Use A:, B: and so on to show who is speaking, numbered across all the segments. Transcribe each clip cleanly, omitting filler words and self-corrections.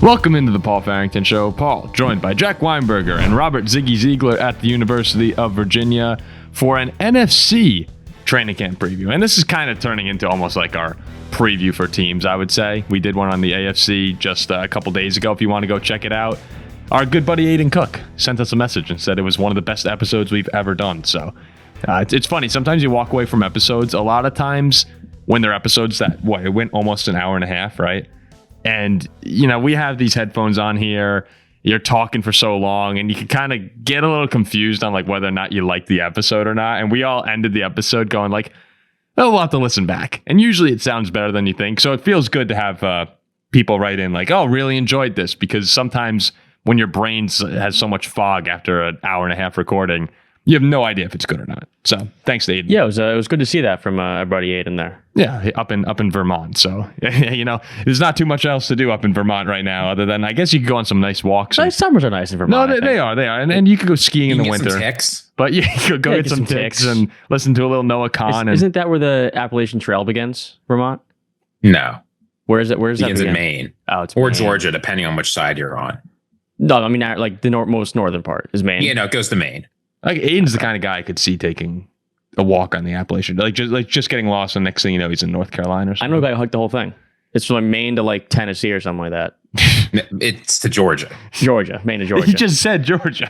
A: Welcome into the Paul Farrington Show. Paul, joined by Jack Weinbeger and Robert Ziggy Ziegler at the University of Virginia for an NFC training camp preview. And this is kind of turning into almost like our preview for teams, I would say. We did one on the AFC just a couple days ago. If you want to go check it out, our good buddy Aiden Cook sent us a message and said it was one of the best episodes we've ever done. So it's funny. Sometimes you walk away from episodes. A lot of times when they're episodes that, it went almost an hour and a half, right? And, we have these headphones on here. You're talking for so long and you can kind of get a little confused on like whether or not you like the episode or not. And we all ended the episode going like, oh, we'll have to listen back. And usually it sounds better than you think. So it feels good to have people write in like, oh, really enjoyed this. Because sometimes when your brain has so much fog after an hour and a half recording, you have no idea if it's good or not. So thanks to Aiden.
B: Yeah, it was good to see that from our buddy Aiden there.
A: Yeah, up in Vermont. So, there's not too much else to do up in Vermont right now other than I guess you could go on some nice walks.
B: Summers are nice in Vermont.
A: No, they are. And you could go skiing in the winter.
C: Some ticks.
A: But you could go get some ticks and listen to a little Noah Khan.
B: Isn't that where the Appalachian Trail begins, Vermont?
C: No.
B: Where is it? Where is that?
C: Begins in Maine.
B: Oh, it's
C: or
B: Maine.
C: Georgia, depending on which side you're on.
B: No, I mean like the most northern part is Maine.
C: Yeah, no, it goes to Maine.
A: Like Aiden's the kind of guy I could see taking a walk on the Appalachian, just getting lost, and next thing you know, he's in North Carolina or something.
B: I know a guy who hiked the whole thing. It's from like Maine to like Tennessee or something like that.
C: It's to Georgia.
B: Maine to Georgia.
A: He just said Georgia.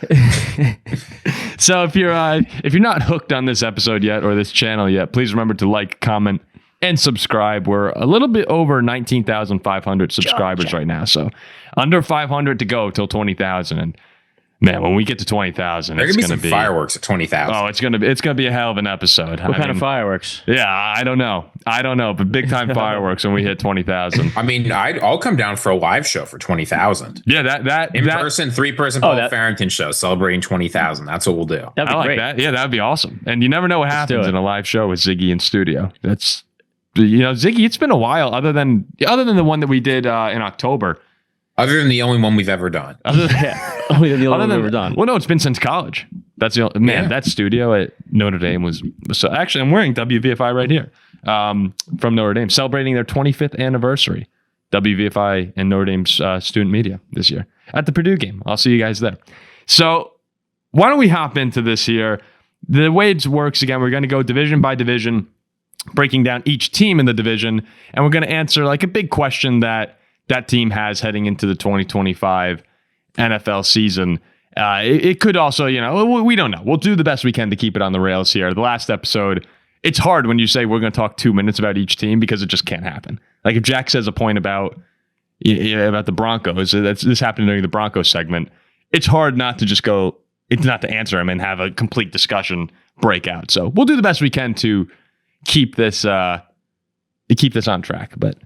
A: So if you're not hooked on this episode yet or this channel yet, please remember to like, comment, and subscribe. We're a little bit over 19,500 subscribers right now, so under 500 to go till 20,000. And man, when we get to 20,000,
C: there's
A: going to
C: be fireworks at 20,000.
A: Oh, it's gonna be a hell of an episode.
B: What kind of fireworks?
A: Yeah, I don't know, but big time fireworks when we hit 20,000.
C: I mean, I'll come down for a live show for 20,000.
A: Yeah, that
C: person, 3-person Paul Farrington show celebrating 20,000. That's what we'll do.
B: That'd be
A: I like
B: great.
A: that. Yeah, that'd be awesome. And you never know what happens in a live show with Ziggy in studio. That's Ziggy. It's been a while. Other than the one that we did in October.
C: Other than the only one we've ever done.
B: Only the only one we've ever done.
A: Well, no, it's been since college. That's the only, that studio at Notre Dame was so. Actually, I'm wearing WVFI right here from Notre Dame, celebrating their 25th anniversary. WVFI and Notre Dame's student media this year at the Purdue game. I'll see you guys there. So why don't we hop into this here? The way it works again, we're going to go division by division, breaking down each team in the division, and we're going to answer like a big question that team has heading into the 2025 NFL season. It could also, we don't know. We'll do the best we can to keep it on the rails here. The last episode, it's hard when you say we're going to talk 2 minutes about each team because it just can't happen. Like if Jack says a point about the Broncos, this happened during the Broncos segment, it's hard not to just go, it's not to answer him and have a complete discussion breakout. So we'll do the best we can to keep this on track, but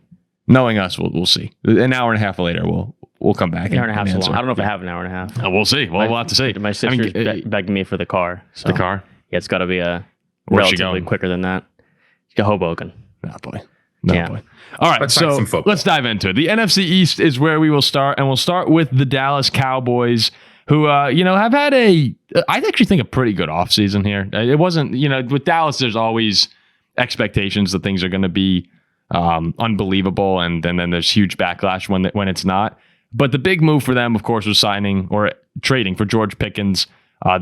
A: knowing us, we'll see. An hour and a half later, we'll come back.
B: An hour and a half
A: and
B: so long. I don't know if I have an hour and a half.
A: We'll see. We'll have to see.
B: My sister's begging me for the car. So.
A: The car?
B: Yeah, it's got to be
A: relatively
B: quicker than that. Go Hoboken.
A: Oh, boy. Boy. All right, so let's dive into it. The NFC East is where we will start, and we'll start with the Dallas Cowboys, who, have had I actually think a pretty good offseason here. It wasn't, with Dallas, there's always expectations that things are going to be unbelievable, and then there's huge backlash when it's not. But the big move for them, of course, was signing or trading for George Pickens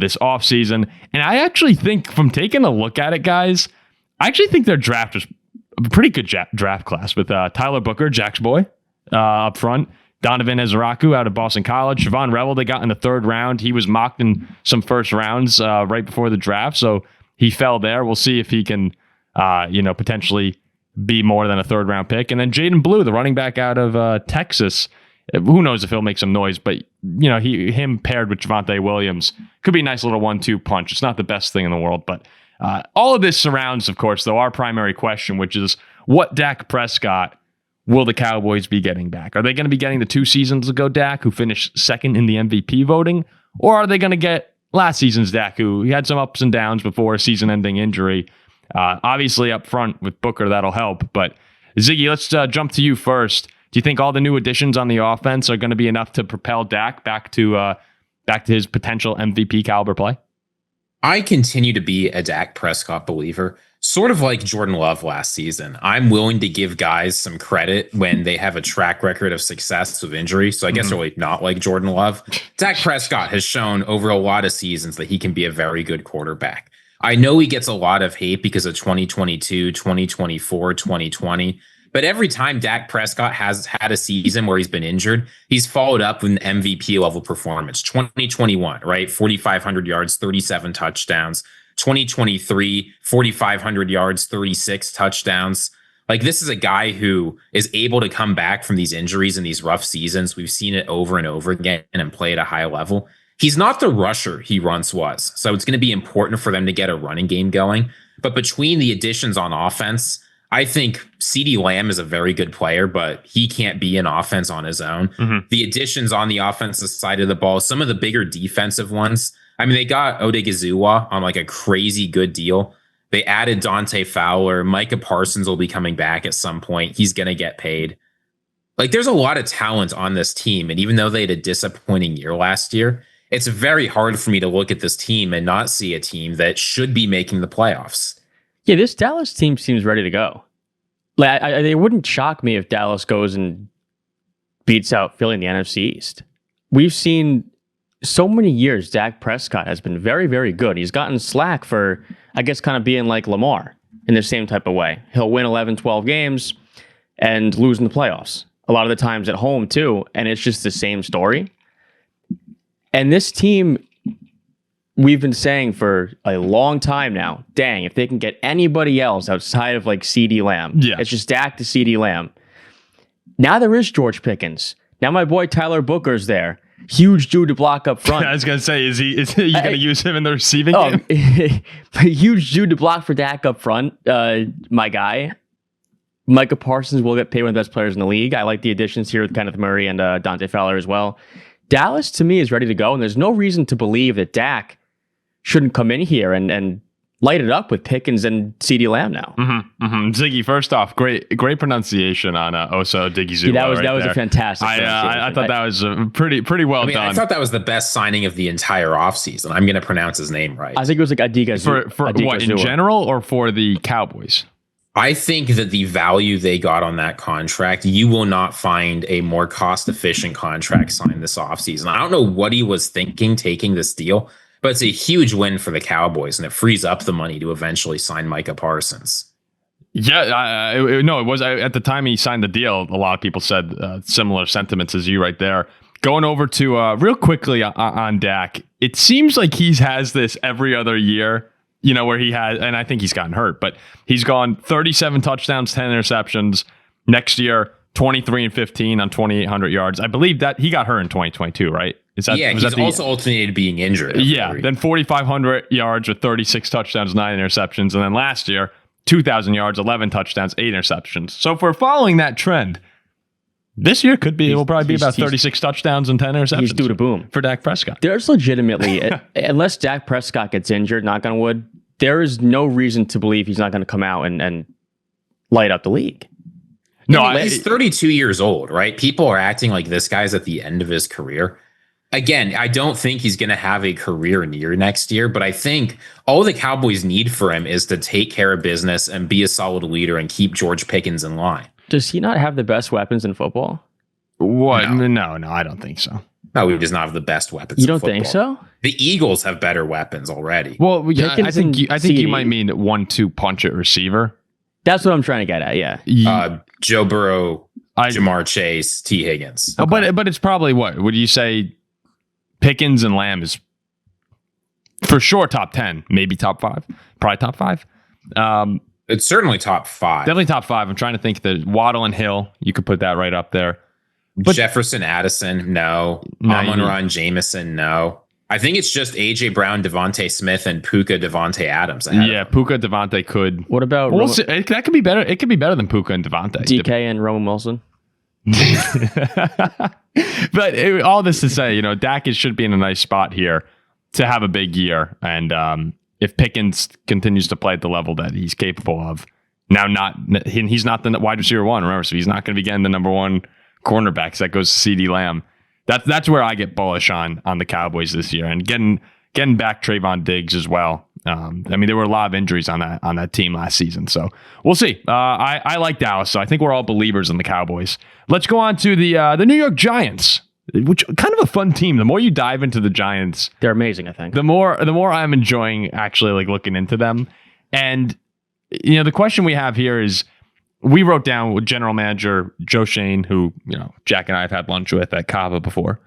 A: this offseason. And I actually think, from taking a look at it, guys, I actually think their draft was a pretty good draft class with Tyler Booker, Jack's boy, up front. Donovan Ezraku out of Boston College. Siobhan Revel, they got in the third round. He was mocked in some first rounds right before the draft, so he fell there. We'll see if he can, potentially be more than a third round pick. And then Jayden Blue, the running back out of Texas. Who knows if he'll make some noise, but him paired with Javonte Williams could be a nice little 1-2 punch. It's not the best thing in the world, but all of this surrounds, of course, though, our primary question, which is what Dak Prescott will the Cowboys be getting back? Are they going to be getting the 2 seasons ago Dak, who finished second in the MVP voting, or are they going to get last season's Dak, who had some ups and downs before a season-ending injury? Obviously, up front with Booker, that'll help. But Ziggy, let's jump to you first. Do you think all the new additions on the offense are going to be enough to propel Dak back to his potential MVP caliber play?
C: I continue to be a Dak Prescott believer. sort of like Jordan Love last season. I'm willing to give guys some credit when they have a track record of success with injury. So I guess really not like Jordan Love. Dak Prescott has shown over a lot of seasons that he can be a very good quarterback. I know he gets a lot of hate because of 2022, 2024, 2020. But every time Dak Prescott has had a season where he's been injured, he's followed up with an MVP level performance. 2021, right? 4,500 yards, 37 touchdowns. 2023, 4,500 yards, 36 touchdowns. Like, this is a guy who is able to come back from these injuries and these rough seasons. We've seen it over and over again and play at a high level. He's not the rusher he once was. So it's going to be important for them to get a running game going. But between the additions on offense, I think CeeDee Lamb is a very good player, but he can't be an offense on his own. The additions on the offensive side of the ball, some of the bigger defensive ones, I mean, they got Odighizuwa on like a crazy good deal. They added Dante Fowler. Micah Parsons will be coming back at some point. He's going to get paid. Like, there's a lot of talent on this team. And even though they had a disappointing year last year, it's very hard for me to look at this team and not see a team that should be making the playoffs.
B: Yeah, this Dallas team seems ready to go. Like, it wouldn't shock me if Dallas goes and beats out Philly in the NFC East. We've seen so many years Dak Prescott has been very, very good. He's gotten slack for, I guess, kind of being like Lamar in the same type of way. He'll win 11, 12 games and lose in the playoffs. A lot of the times at home, too. And it's just the same story. And this team, we've been saying for a long time now, dang, if they can get anybody else outside of like CeeDee Lamb, it's just Dak to CeeDee Lamb. Now there is George Pickens. Now my boy Tyler Booker's there. Huge dude to block up front.
A: I was going to say, is you going to use him in the receiving game?
B: Huge dude to block for Dak up front, my guy. Micah Parsons will get paid one of the best players in the league. I like the additions here with Kenneth Murray and Dante Fowler as well. Dallas, to me, is ready to go, and there's no reason to believe that Dak shouldn't come in here and light it up with Pickens and CeeDee Lamb now.
A: Ziggy, first off, great pronunciation on Osa Odighizuwa.
B: Yeah, that was a fantastic
A: I thought that was pretty well done.
C: I thought that was the best signing of the entire offseason. I'm going to pronounce his name right.
B: I think it was like Odighizuwa.
A: For what, in general or for the Cowboys?
C: I think that the value they got on that contract, you will not find a more cost-efficient contract signed this offseason. I don't know what he was thinking taking this deal, but it's a huge win for the Cowboys, and it frees up the money to eventually sign Micah Parsons.
A: Yeah, it was at the time he signed the deal. A lot of people said similar sentiments as you right there. Going over to real quickly on Dak, it seems like he has this every other year. You know, where he has, and I think he's gotten hurt, but he's gone 37 touchdowns, 10 interceptions. Next year, 23 and 15 on 2,800 yards. I believe that he got hurt in 2022, right?
C: He's also alternated being injured.
A: Yeah, then 4,500 yards with 36 touchdowns, 9 interceptions. And then last year, 2,000 yards, 11 touchdowns, 8 interceptions. So if we're following that trend, this year will probably be about 36 touchdowns and 10 interceptions.
B: He's due to boom
A: for Dak Prescott.
B: There's legitimately, unless Dak Prescott gets injured, knock on wood, there is no reason to believe he's not going to come out and light up the league.
C: No, he's 32 years old, right? People are acting like this guy's at the end of his career. Again, I don't think he's going to have a career year next year, but I think all the Cowboys need for him is to take care of business and be a solid leader and keep George Pickens in line.
B: Does he not have the best weapons in football?
A: What? No, I don't think so.
C: No, he does not have the best weapons.
B: You don't think so?
C: The Eagles have better weapons already.
A: Well, yeah, I think you might mean 1-2 punch it receiver.
B: That's what I'm trying to get at. Yeah.
C: Joe Burrow, Jamar Chase, T. Higgins.
A: Okay. But it's probably what would you say? Pickens and Lamb is for sure top 10, maybe top 5, probably top 5.
C: It's certainly top 5.
A: Definitely top 5. I'm trying to think that Waddle and Hill, you could put that right up there.
C: But Jefferson, Addison, no. Amon-Ra Jameson, no. I think it's just A.J. Brown, Devontae Smith, and Puka Devontae Adams.
A: Yeah, Puka Devontae could.
B: What about
A: that could be better. It could be better than Puka and Devontae.
B: DK and Roman Wilson.
A: But all this to say, Dak should be in a nice spot here to have a big year. And if Pickens continues to play at the level that he's capable of, he's not the wide receiver 1, remember, so he's not going to be getting the number 1 cornerbacks. That goes to CeeDee Lamb. That's where I get bullish on the Cowboys this year, and getting back Trayvon Diggs as well. I mean, there were a lot of injuries on that team last season, so we'll see. I like Dallas, so I think we're all believers in the Cowboys. Let's go on to the New York Giants, which kind of a fun team. The more you dive into the Giants,
B: they're amazing. I think
A: the more I'm enjoying actually like looking into them. And the question we have here is, we wrote down with general manager Joe Schoen, who Jack and I have had lunch with at Cava before.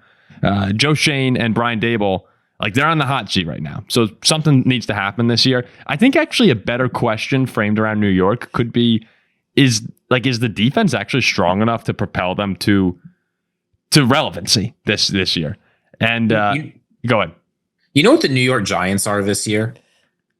A: Joe Schoen and Brian Daboll, like they're on the hot seat right now. So something needs to happen this year. I think actually a better question framed around New York could be, is the defense actually strong enough to propel them to relevancy this year? And go ahead.
C: You know what the New York Giants are this year?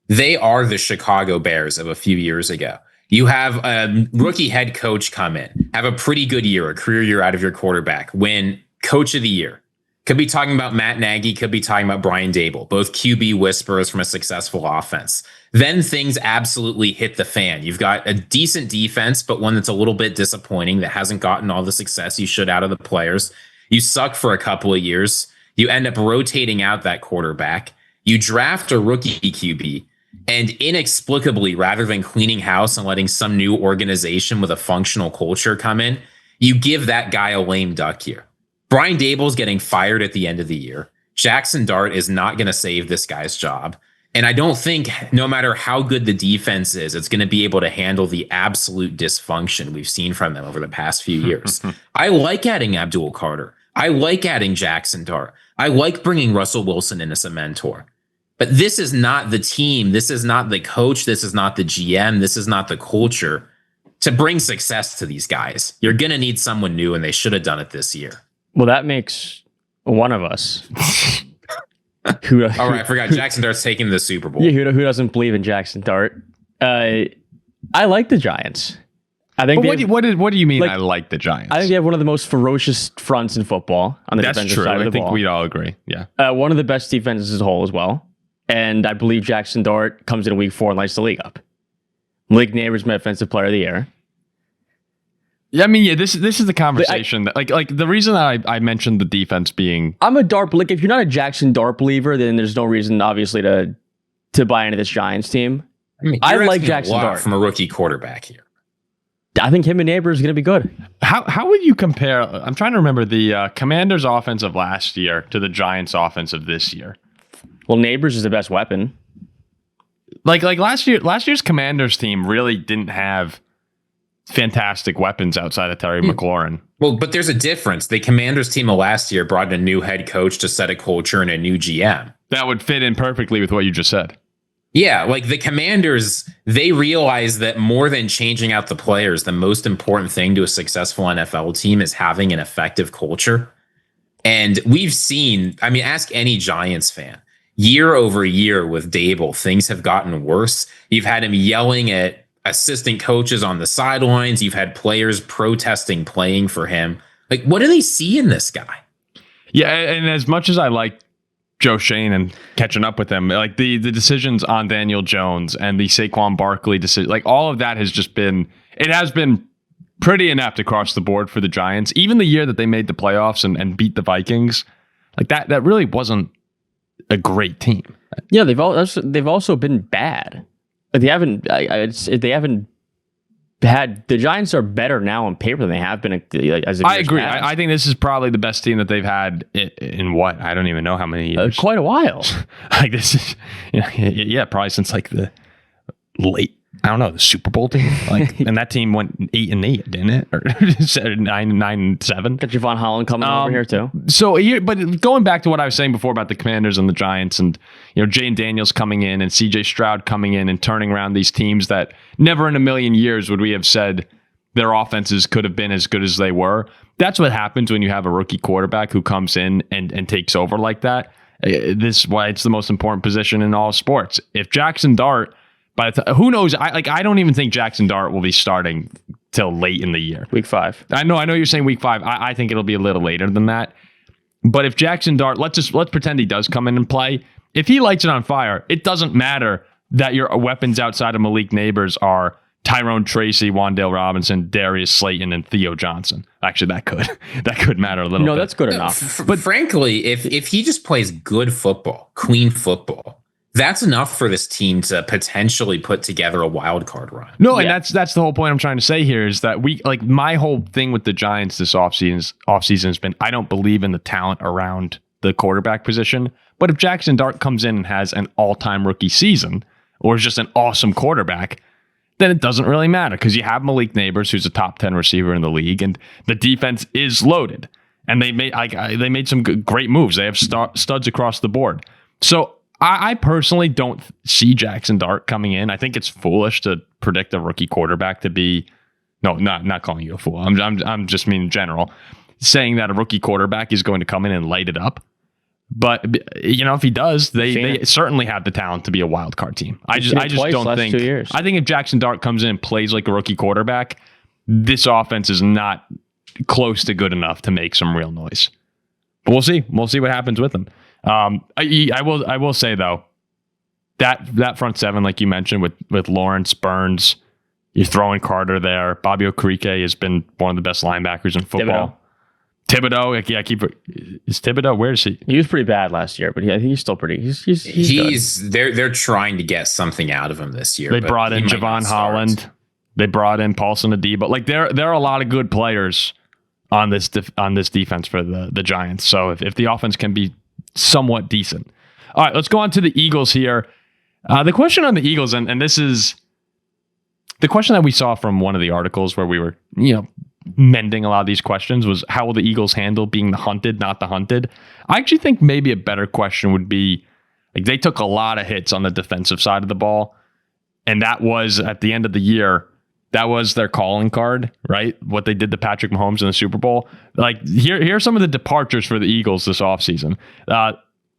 C: They are the Chicago Bears of a few years ago. You have a rookie head coach come in, have a pretty good year, a career year out of your quarterback, win coach of the year. Could be talking about Matt Nagy, could be talking about Brian Daboll, both QB whisperers from a successful offense. Then things absolutely hit the fan. You've got a decent defense, but one that's a little bit disappointing, that hasn't gotten all the success you should out of the players. You suck for a couple of years. You end up rotating out that quarterback. You draft a rookie QB, and inexplicably, rather than cleaning house and letting some new organization with a functional culture come in, you give that guy a lame duck year. Brian Daboll's getting fired at the end of the year. Jackson Dart is not going to save this guy's job. And I don't think, no matter how good the defense is, it's going to be able to handle the absolute dysfunction we've seen from them over the past few years. I like adding Abdul Carter. I like adding Jackson Dart. I like bringing Russell Wilson in as a mentor. But this is not the team. This is not the coach. This is not the GM. This is not the culture to bring success to these guys. You're going to need someone new, and they should have done it this year.
B: Well, that makes one of us.
C: All right, I forgot. Jackson Dart's taking the Super Bowl.
B: Yeah, who doesn't believe in Jackson Dart? I like the Giants. I think.
A: What do you mean? I like the Giants.
B: I think they have one of the most ferocious fronts in football on the defensive side of the ball.
A: I think we'd all agree. Yeah.
B: One of the best defenses as a whole as well. And I believe Jackson Dart comes in week 4 and lights the league up. Malik Neighbors, my offensive player of the year.
A: Yeah, I mean, yeah, this is the conversation that like the reason that I mentioned the defense being.
B: I'm a Dart, like if you're not a Jackson Dart believer, then there's no reason obviously to buy into this Giants team.
C: I mean, I like Jackson Dart from a rookie quarterback here.
B: I think him and Neighbors is going to be good.
A: How would you compare? I'm trying to remember the Commanders' offense of last year to the Giants' offense of this year.
B: Well, Neighbors is the best weapon.
A: Like last year's Commanders team really didn't have fantastic weapons outside of Terry McLaurin.
C: Well, but there's a difference. The Commanders team of last year brought in a new head coach to set a culture and a new GM.
A: That would fit in perfectly with what you just said.
C: Yeah, like the Commanders, they realize that more than changing out the players, the most important thing to a successful NFL team is having an effective culture. And we've seen, I mean, ask any Giants fan. Year over year with Daboll, things have gotten worse. You've had him yelling at assistant coaches on the sidelines. You've had players protesting playing for him. Like, what do they see in this guy?
A: Yeah, and as much as I like Joe Schoen and catching up with him, like the decisions on Daniel Jones and the Saquon Barkley decision, like all of that has been pretty inept across the board for the Giants. Even the year that they made the playoffs and beat the Vikings, like that really wasn't a great team.
B: Yeah, they've also been bad. They haven't had. The Giants are better now on paper than they have been as a.
A: I agree. I think this is probably the best team that they've had in what? I don't even know how many years.
B: Quite a while.
A: Like this is, yeah, probably since like the late. I don't know, the Super Bowl team, like, and that team went 8-8, didn't it? Or 9-7.
B: Got Javon Holland coming over here too.
A: So here, but going back to what I was saying before about the Commanders and the Giants, and Jayden Daniels coming in and CJ Stroud coming in and turning around these teams that never in a million years would we have said their offenses could have been as good as they were. That's what happens when you have a rookie quarterback who comes in and takes over like that. This is why it's the most important position in all sports. If Jackson Dart. But who knows? I don't even think Jackson Dart will be starting till late in the year.
B: Week 5.
A: I know you're saying week 5. I think it'll be a little later than that. But if Jackson Dart, let's pretend he does come in and play. If he lights it on fire, it doesn't matter that your weapons outside of Malik Neighbors are Tyrone Tracy, Wan'Dale Robinson, Darius Slayton, and Theo Johnson. Actually, that could matter a little bit.
B: That's good enough.
C: But frankly, if he just plays good football, clean football, that's enough for this team to potentially put together a wild card run.
A: No, and that's the whole point I'm trying to say here is that my whole thing with the Giants this offseason has been I don't believe in the talent around the quarterback position. But if Jackson Dart comes in and has an all-time rookie season or is just an awesome quarterback, then it doesn't really matter because you have Malik Neighbors, who's a top 10 receiver in the league, and the defense is loaded. And they made some great moves. They have studs across the board. So I personally don't see Jackson Dart coming in. I think it's foolish to predict a rookie quarterback to be not calling you a fool. I'm just mean in general, saying that a rookie quarterback is going to come in and light it up. But if he does, they certainly have the talent to be a wild card team. I just don't think.
B: 2 years.
A: I think if Jackson Dart comes in and plays like a rookie quarterback, this offense is not close to good enough to make some real noise. But we'll see. We'll see what happens with them. I will say though that front seven, like you mentioned, with Lawrence, Burns, you're throwing Carter there. Bobby Okereke has been one of the best linebackers in football. Thibodeau, is Thibodeau? Where is he?
B: He was pretty bad last year, but I think he's still pretty. He's good.
C: They're trying to get something out of him this year.
A: They brought in Javon Holland. They brought in Paulson Adebo. Like there are a lot of good players on this defense for the Giants. So if the offense can be somewhat decent. All right, let's go on to the Eagles here. The question on the Eagles, and this is the question that we saw from one of the articles where we were, mending a lot of these questions, was how will the Eagles handle being the hunted, not the hunted? I actually think maybe a better question would be, like, they took a lot of hits on the defensive side of the ball, and that was at the end of the year, that was their calling card, right? What they did to Patrick Mahomes in the Super Bowl. Like, here are some of the departures for the Eagles this offseason.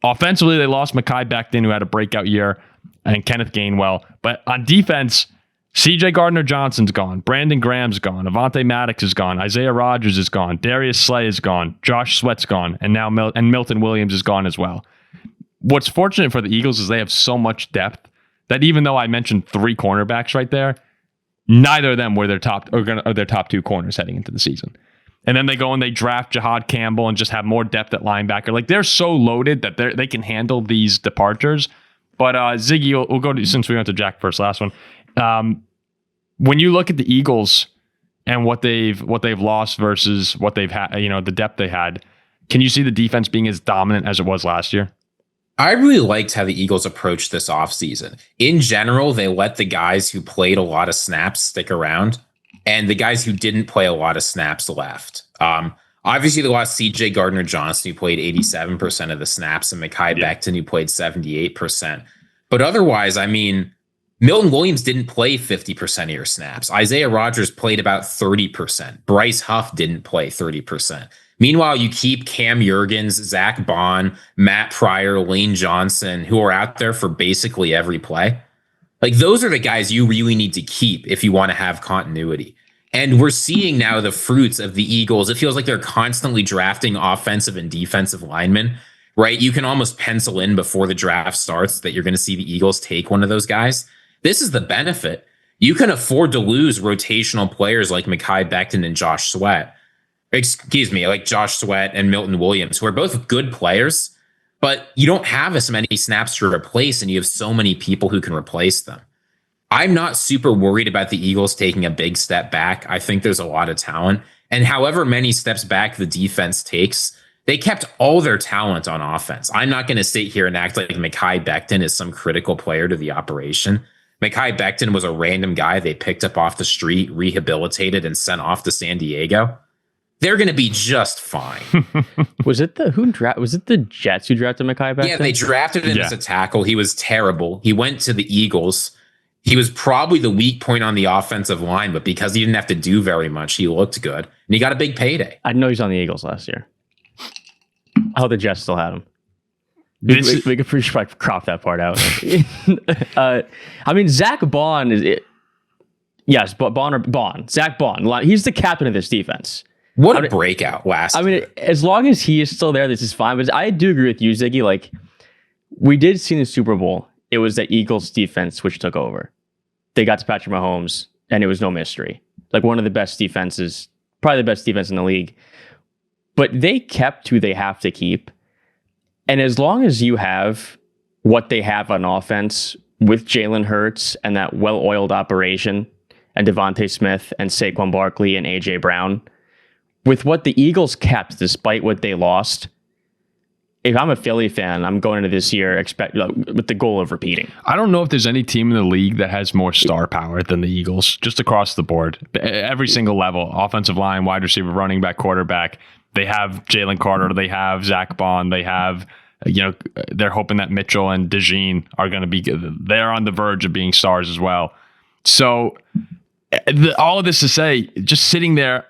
A: Offensively, they lost Mekhi Becton, who had a breakout year, and Kenneth Gainwell. But on defense, C.J. Gardner-Johnson's gone. Brandon Graham's gone. Avonte Maddox is gone. Isaiah Rodgers is gone. Darius Slay is gone. Josh Sweat's gone. And now Milton Williams is gone as well. What's fortunate for the Eagles is they have so much depth that even though I mentioned 3 cornerbacks right there, neither of them were their top two corners heading into the season. And then they go and they draft Jahad Campbell and just have more depth at linebacker. Like, they're so loaded that they can handle these departures. But Ziggy, we'll go to, since we went to Jack first, last one. When you look at the Eagles and what they've lost versus what they've had, the depth they had, can you see the defense being as dominant as it was last year?
C: I really liked how the Eagles approached this offseason. In general, they let the guys who played a lot of snaps stick around, and the guys who didn't play a lot of snaps left. Obviously, they lost C.J. Gardner-Johnson, who played 87% of the snaps, and Mekhi Becton, who played 78%. But otherwise, Milton Williams didn't play 50% of your snaps. Isaiah Rodgers played about 30%. Bryce Huff didn't play 30%. Meanwhile, you keep Cam Jurgens, Zach Bond, Matt Pryor, Lane Johnson, who are out there for basically every play. Like, those are the guys you really need to keep if you want to have continuity. And we're seeing now the fruits of the Eagles. It feels like they're constantly drafting offensive and defensive linemen, right? You can almost pencil in before the draft starts that you're going to see the Eagles take one of those guys. This is the benefit. You can afford to lose rotational players like Mekhi Becton and Josh Sweat. Like Josh Sweat and Milton Williams, who are both good players, but you don't have as many snaps to replace, and you have so many people who can replace them. I'm not super worried about the Eagles taking a big step back. I think there's a lot of talent. And however many steps back the defense takes, they kept all their talent on offense. I'm not going to sit here and act like Mekhi Becton is some critical player to the operation. Mekhi Becton was a random guy they picked up off the street, rehabilitated, and sent off to San Diego. They're going to be just fine.
B: Was it the Jets who drafted Mekhi Becton?
C: Yeah, they drafted him as a tackle. He was terrible. He went to the Eagles. He was probably the weak point on the offensive line, but because he didn't have to do very much, he looked good. And he got a big payday.
B: I know he's on the Eagles last year. Oh, the Jets still had him. We could pretty much crop that part out. Zach Bond is it. Yes, Bond. Zach Bond. He's the captain of this defense.
C: What a breakout last year.
B: As long as he is still there, this is fine. But I do agree with you, Ziggy. Like, we did see in the Super Bowl, it was the Eagles defense which took over. They got to Patrick Mahomes, and it was no mystery. Like, one of the best defenses, probably the best defense in the league. But they kept who they have to keep. And as long as you have what they have on offense with Jalen Hurts and that well-oiled operation and Devontae Smith and Saquon Barkley and A.J. Brown, with what the Eagles kept despite what they lost, if I'm a Philly fan, I'm going into this year with the goal of repeating.
A: I don't know if there's any team in the league that has more star power than the Eagles, just across the board. Every single level, offensive line, wide receiver, running back, quarterback. They have Jalen Carter. They have Zach Bond. They have, they're hoping that Mitchell and DeJean are going to be, they're on the verge of being stars as well. So all of this to say, just sitting there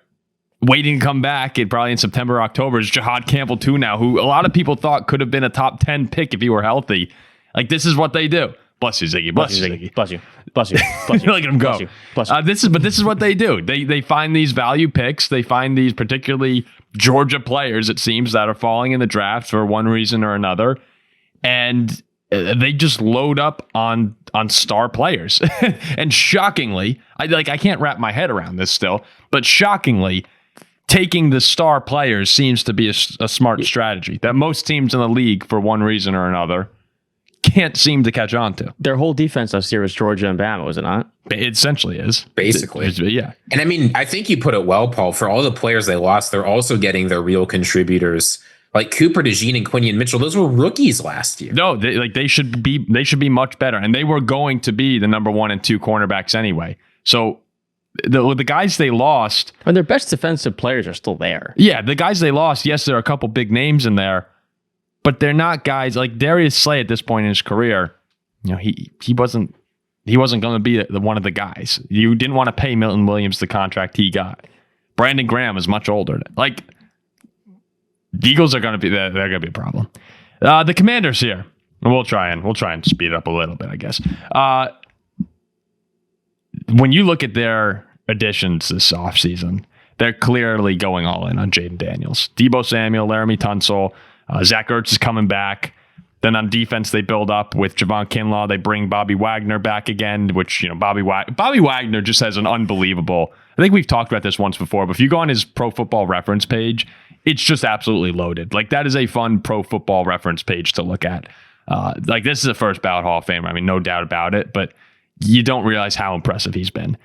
A: waiting to come back probably in September or October is Jahad Campbell too now, who a lot of people thought could have been a top 10 pick if he were healthy. Like, this is what they do. Bless you, Ziggy. Bless you, Ziggy.
B: Bless you. Bless you. Bless you.
A: Look at him go.
B: Bless you.
A: This is what they do. They find these value picks. They find these particularly Georgia players, it seems, that are falling in the draft for one reason or another. And they just load up on star players. And shockingly, I can't wrap my head around this still, but shockingly, taking the star players seems to be a smart strategy that most teams in the league, for one reason or another, can't seem to catch on to.
B: Their whole defense last year was Georgia and Bama, was it not?
A: It essentially is.
C: Basically.
A: Yeah.
C: And I mean, I think you put it well, Paul. For all the players they lost, they're also getting their real contributors. Like Cooper DeJean and Quinion Mitchell, those were rookies last year.
A: No, they should be much better. And they were going to be the number 1 and 2 cornerbacks anyway. So the guys they lost,
B: and their best defensive players are still there.
A: Yeah, the guys they lost, yes, there are a couple big names in there, but they're not guys like Darius Slay at this point in his career. He wasn't going to be one of the guys. You didn't want to pay Milton Williams the contract he got. Brandon Graham is much older. Like, the Eagles are going to be they're going to be a problem. The Commanders here. We'll try and speed it up a little bit, I guess. When you look at their additions this offseason, they're clearly going all in on Jayden Daniels. Deebo Samuel, Laramie Tunsil, Zach Ertz is coming back. Then on defense, they build up with Javon Kinlaw. They bring Bobby Wagner back again, which, Bobby Wagner just has an unbelievable... I think we've talked about this once before, but if you go on his Pro Football Reference page, it's just absolutely loaded. Like, that is a fun Pro Football Reference page to look at. This is a first ballot Hall of Famer. I mean, no doubt about it, but you don't realize how impressive he's been.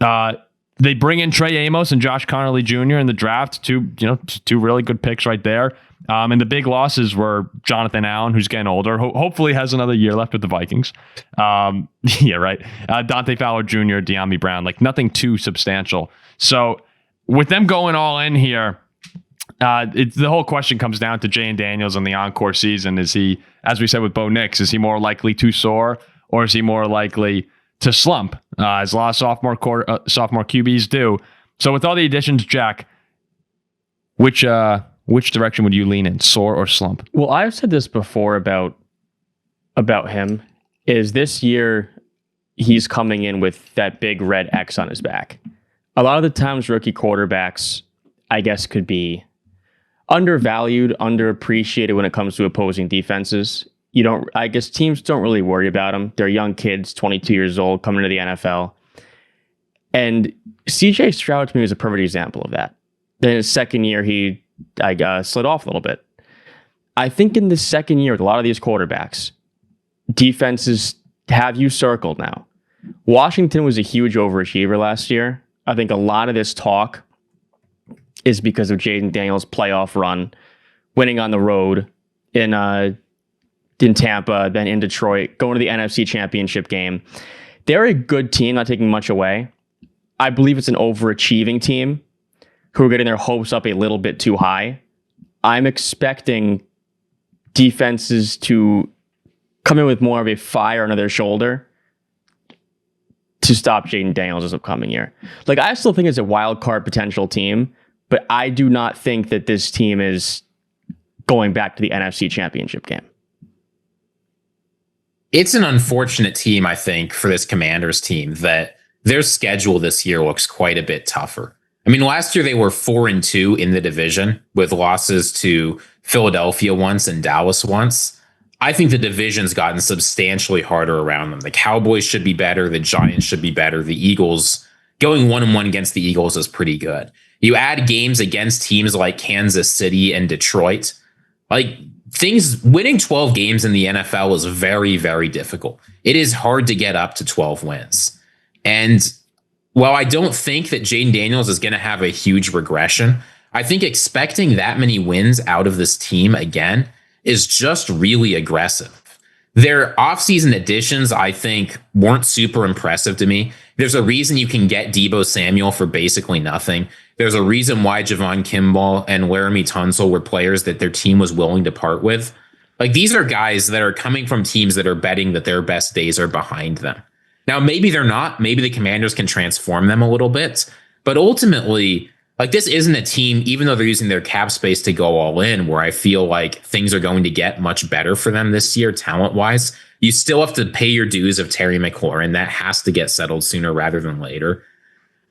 A: They bring in Trey Amos and Josh Connerly Jr. in the draft. Two really good picks right there. And the big losses were Jonathan Allen, who's getting older. Hopefully has another year left with the Vikings. Yeah, right. Dante Fowler Jr., De'Ami Brown, like nothing too substantial. So with them going all in here, the whole question comes down to Jayden Daniels in the encore season. Is he, as we said with Bo Nix, is he more likely to soar, or is he more likely to slump, as a lot of sophomore QBs do? So with all the additions, Jack, which direction would you lean in, soar or slump?
B: Well, I've said this before about him, is this year he's coming in with that big red X on his back. A lot of the times rookie quarterbacks, I guess, could be undervalued, underappreciated when it comes to opposing defenses. I guess teams don't really worry about them. They're young kids, 22 years old, coming to the NFL. And CJ Stroud to me was a perfect example of that. Then his second year, he slid off a little bit. I think in the second year with a lot of these quarterbacks, defenses have you circled now. Washington was a huge overachiever last year. I think a lot of this talk is because of Jayden Daniels' playoff run, winning on the road in Tampa, then in Detroit, going to the NFC Championship game. They're a good team, not taking much away. I believe it's an overachieving team who are getting their hopes up a little bit too high. I'm expecting defenses to come in with more of a fire under their shoulder to stop Jayden Daniels this upcoming year. Like, I still think it's a wild card potential team, but I do not think that this team is going back to the NFC Championship game.
C: It's an unfortunate team, I think, for this Commanders team that their schedule this year looks quite a bit tougher. I mean, last year they were 4-2 in the division with losses to Philadelphia once and Dallas once. I think the division's gotten substantially harder around them. The Cowboys should be better. The Giants should be better. The Eagles, going 1-1 against the Eagles is pretty good. You add games against teams like Kansas City and Detroit. Like, winning 12 games in the NFL is very, very difficult. It is hard to get up to 12 wins. And while I don't think that Jayden Daniels is going to have a huge regression, I think expecting that many wins out of this team again is just really aggressive. Their offseason additions, I think, weren't super impressive to me. There's a reason you can get Deebo Samuel for basically nothing. There's a reason why Javon Kimball and Laramie Tunsil were players that their team was willing to part with. Like, these are guys that are coming from teams that are betting that their best days are behind them. Now, maybe they're not. Maybe the Commanders can transform them a little bit. But ultimately, like, this isn't a team, even though they're using their cap space to go all in, where I feel like things are going to get much better for them this year, talent-wise. You still have to pay your dues of Terry McLaurin. That has to get settled sooner rather than later.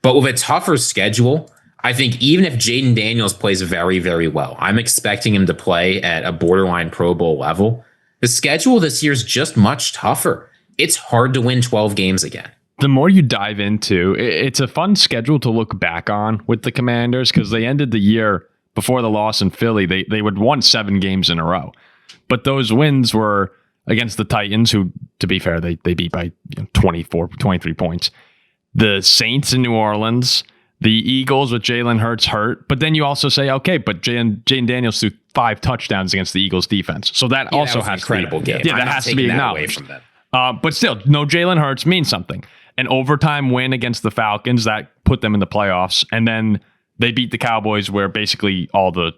C: But with a tougher schedule, I think even if Jayden Daniels plays very, very well, I'm expecting him to play at a borderline Pro Bowl level. The schedule this year is just much tougher. It's hard to win 12 games again.
A: The more you dive into, it's a fun schedule to look back on with the Commanders, because they ended the year before the loss in Philly. They would won 7 games in a row. But those wins were against the Titans, who, to be fair, they beat by 23 points. The Saints in New Orleans, the Eagles with Jalen Hurts hurt. But then you also say, okay, but Jayden Daniels threw 5 touchdowns against the Eagles defense. So that also
C: that
A: has
C: incredible
A: to be,
C: game.
A: Yeah, that has to be acknowledged. But still, no Jalen Hurts means something. An overtime win against the Falcons that put them in the playoffs, and then they beat the Cowboys, where basically all the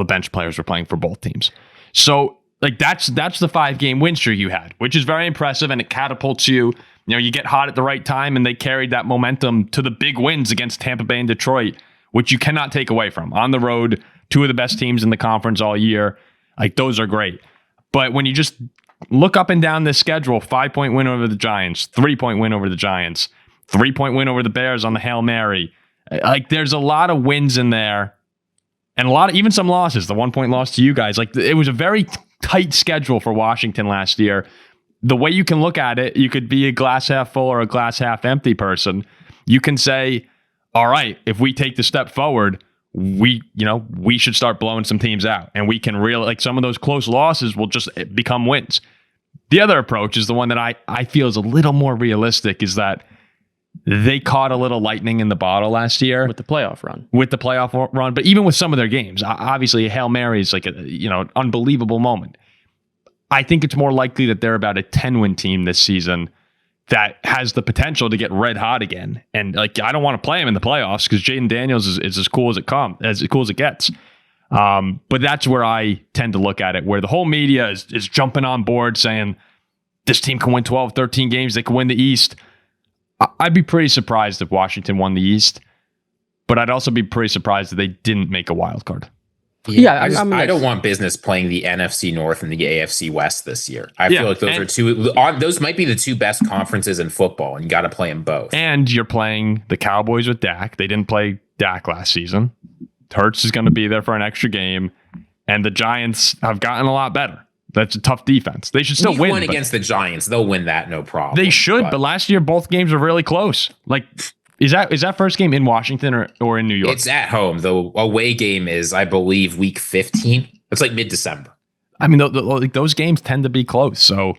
A: bench players were playing for both teams. So, like, that's the 5-game win streak you had, which is very impressive, and it catapults you. You know, you get hot at the right time, and they carried that momentum to the big wins against Tampa Bay and Detroit, which you cannot take away from. On the road, 2 of the best teams in the conference all year. Like, those are great. But when you just look up and down this schedule, 5-point win over the Giants, 3-point win over the Giants, 3-point win over the Bears on the Hail Mary. Like, there's a lot of wins in there, and even some losses. The 1-point loss to you guys. Like, it was a very tight schedule for Washington last year. The way you can look at it, you could be a glass half full or a glass half empty person. You can say, all right, if we take the step forward, we should start blowing some teams out, and we can really, like, some of those close losses will just become wins. The other approach is the one that I feel is a little more realistic, is that they caught a little lightning in the bottle last year
B: with the playoff run.
A: But even with some of their games, obviously Hail Mary is like an unbelievable moment. I think it's more likely that they're about a 10-win team this season that has the potential to get red hot again. And, like, I don't want to play him in the playoffs because Jayden Daniels is as cool as it gets. But that's where I tend to look at it, where the whole media is jumping on board saying this team can win 12, 13 games. They can win the East. I'd be pretty surprised if Washington won the East, but I'd also be pretty surprised if they didn't make a wild card.
C: Yeah, I don't want business playing the NFC North and the AFC West this year. I feel like those might be the 2 best conferences in football, and you got to play them both.
A: And you're playing the Cowboys with Dak. They didn't play Dak last season. Hurts is going to be there for an extra game, and the Giants have gotten a lot better. That's a tough defense. They should still win.
C: Against the Giants, they'll win that, no problem.
A: They should, but last year both games were really close. Like, is that first game in Washington or in New York?
C: It's at home. The away game is, I believe, week 15. It's like mid-December.
A: I mean, those games tend to be close. So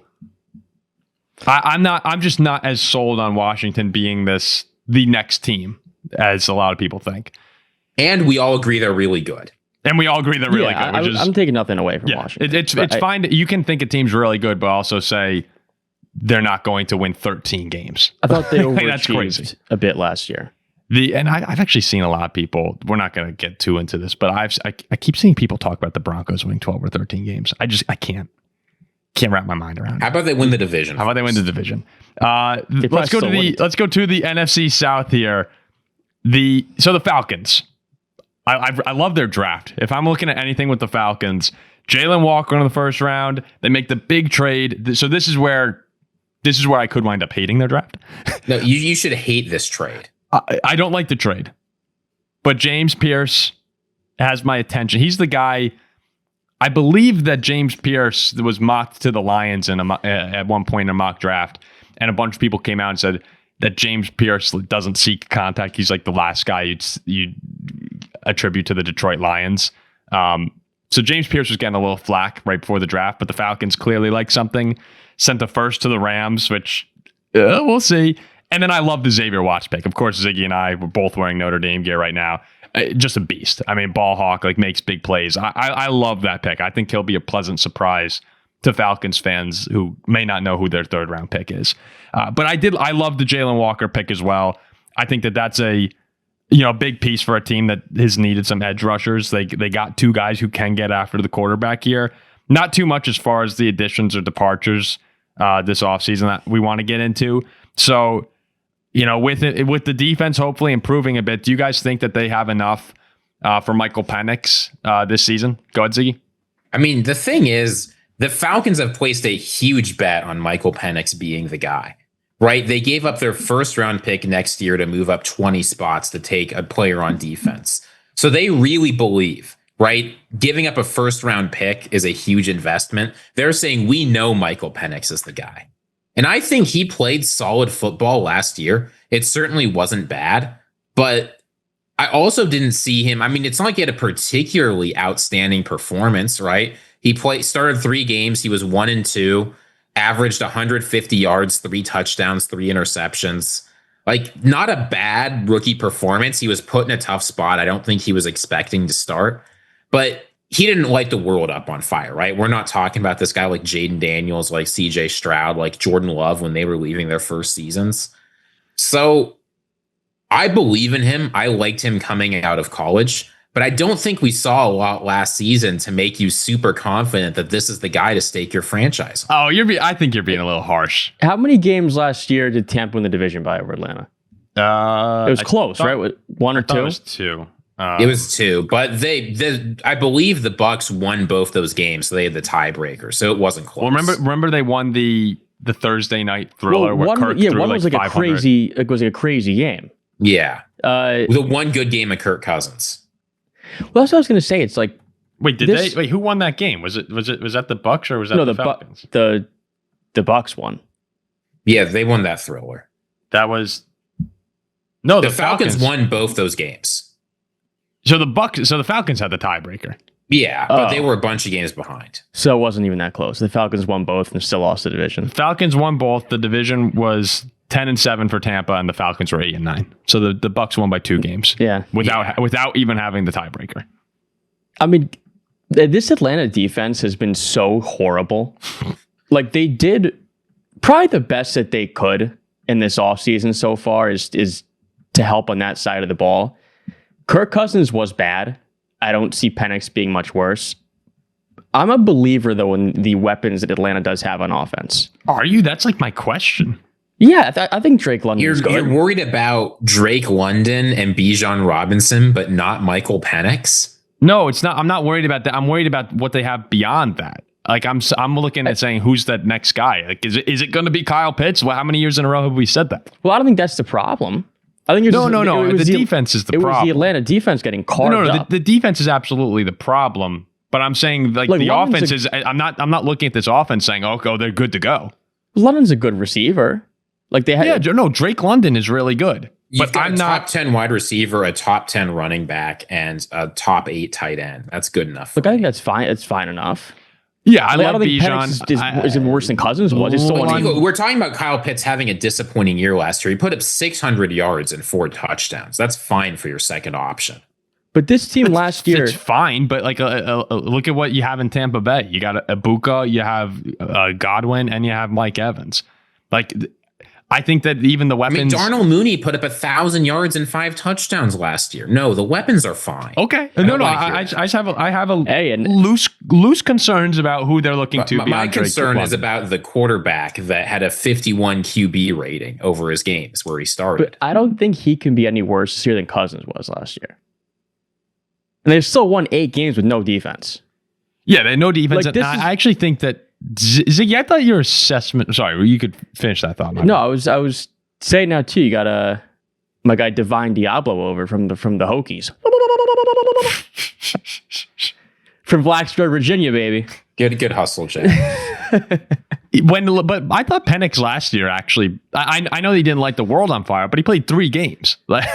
A: I'm just not as sold on Washington being the next team as a lot of people think.
C: And we all agree they're really good.
A: Good.
B: I'm taking nothing away from Washington.
A: It's fine. You can think a team's really good, but also say they're not going to win 13 games.
B: I thought they overachieved a bit last year.
A: I've actually seen a lot of people. We're not going to get too into this, but I keep seeing people talk about the Broncos winning 12 or 13 games. I can't wrap my mind around it.
C: How about they win the division?
A: Let's go to the NFC South here. The Falcons. I love their draft. If I'm looking at anything with the Falcons, Jalen Walker in the first round, they make the big trade. So this is where I could wind up hating their draft.
C: No, you should hate this trade.
A: I don't like the trade, but James Pierce has my attention. He's the guy. I believe that James Pierce was mocked to the Lions at one point in a mock draft, and a bunch of people came out and said that James Pierce doesn't seek contact. He's like the last guy you'd attribute to the Detroit Lions. So James Pierce was getting a little flack right before the draft, but the Falcons clearly like something. Sent the first to the Rams, which we'll see. And then I love the Xavier Watts pick. Of course, Ziggy and I were both wearing Notre Dame gear right now. Just a beast. I mean, ball hawk, like makes big plays. I love that pick. I think he'll be a pleasant surprise to Falcons fans who may not know who their third round pick is. But I love the Jalen Walker pick as well. I think that's a big piece for a team that has needed some edge rushers. They got two guys who can get after the quarterback here. Not too much as far as the additions or departures this offseason that we want to get into. So, with the defense hopefully improving a bit, do you guys think that they have enough for Michael Penix this season? Go ahead, Ziggy.
C: I mean, the thing is, the Falcons have placed a huge bet on Michael Penix being the guy, right? They gave up their first round pick next year to move up 20 spots to take a player on defense. So they really believe, right? Giving up a first round pick is a huge investment. They're saying, we know Michael Penix is the guy. And I think he played solid football last year. It certainly wasn't bad, but I also didn't see him. I mean, it's not like he had a particularly outstanding performance, right? He started 3 games. He was 1-2, averaged 150 yards, 3 touchdowns, 3 interceptions. Like, not a bad rookie performance. He was put in a tough spot. I don't think he was expecting to start, but he didn't light the world up on fire, right? We're not talking about this guy like Jayden Daniels, like CJ Stroud, like Jordan Love when they were leaving their first seasons. So I believe in him. I liked him coming out of college, but I don't think we saw a lot last season to make you super confident that this is the guy to stake your franchise on.
A: Oh, I think you're being a little harsh.
B: How many games last year did Tampa win the division by over Atlanta? It was close, right? 1 or 2?
A: It was 2.
C: It was 2, but I believe the Bucs won both those games, so they had the tiebreaker, so it wasn't close.
A: Well, remember they won the Thursday night thriller where Kirk threw
B: one was like
A: 500.
B: It was like a crazy game.
C: Yeah, the one good game of Kirk Cousins.
B: Well, that's what I was going to say. It's like,
A: wait, who won that game? Was that the Bucs or was that the Falcons?
B: The Bucs won.
C: Yeah, they won that thriller.
A: That was the
C: Falcons won both those games.
A: So the Falcons had the tiebreaker.
C: Yeah, but they were a bunch of games behind.
B: So it wasn't even that close. The Falcons won both and still lost the division.
A: Falcons won both. The division was 10-7 for Tampa, and the Falcons were 8-9. So the Bucs won by 2 games.
B: Yeah,
A: without even having the tiebreaker.
B: I mean, this Atlanta defense has been so horrible. Like, they did probably the best that they could in this offseason so far is to help on that side of the ball. Kirk Cousins was bad. I don't see Penix being much worse. I'm a believer, though, in the weapons that Atlanta does have on offense.
A: Are you? That's like my question.
B: Yeah, I think Drake London is good.
C: You're worried about Drake London and Bijan Robinson, but not Michael Penix?
A: No, it's not. I'm not worried about that. I'm worried about what they have beyond that. Like, I'm looking at saying, who's that next guy? Like, is it going to be Kyle Pitts? Well, how many years in a row have we said that?
B: Well, I don't think that's the problem. I think
A: no. The defense is the problem.
B: It was the Atlanta defense getting carved up.
A: The defense is absolutely the problem. But I'm saying, like the offense is. I'm not looking at this offense saying, oh, they're good to go.
B: London's a good receiver. Like they had.
A: Yeah, no, Drake London is really good.
C: But I'm not top 10 wide receiver, a top 10 running back, and a top 8 tight end. That's good enough.
B: Look, I think that's fine. It's fine enough.
A: Yeah, I
B: don't
A: love
B: think
A: Bijan.
B: Penix is worse than Cousins was.
C: We're talking about Kyle Pitts having a disappointing year last year. He put up 600 yards and 4 touchdowns. That's fine for your second option.
B: But this team last year,
A: it's fine. But like, look at what you have in Tampa Bay. You got Ibuka, you have Godwin, and you have Mike Evans. Like, I think that even the weapons.
C: Darnell Mooney put up 1,000 yards and 5 touchdowns last year. No, the weapons are fine.
A: Okay, I just have a loose concerns about who they're looking to.
C: My concern is about the quarterback that had a 51 QB rating over his games where he started.
B: But I don't think he can be any worse this year than Cousins was last year. And they've still won 8 games with no defense.
A: Yeah, they had no defense. Like, I actually think that. Ziggy, I thought your assessment. Sorry, you could finish that thought.
B: No, I was saying now too. You got my guy Divine Diablo over from the Hokies, from Blacksburg, Virginia, baby.
C: Good hustle, Jay.
A: But I thought Penix last year actually. I know he didn't light the world on fire, but he played 3 games.
C: What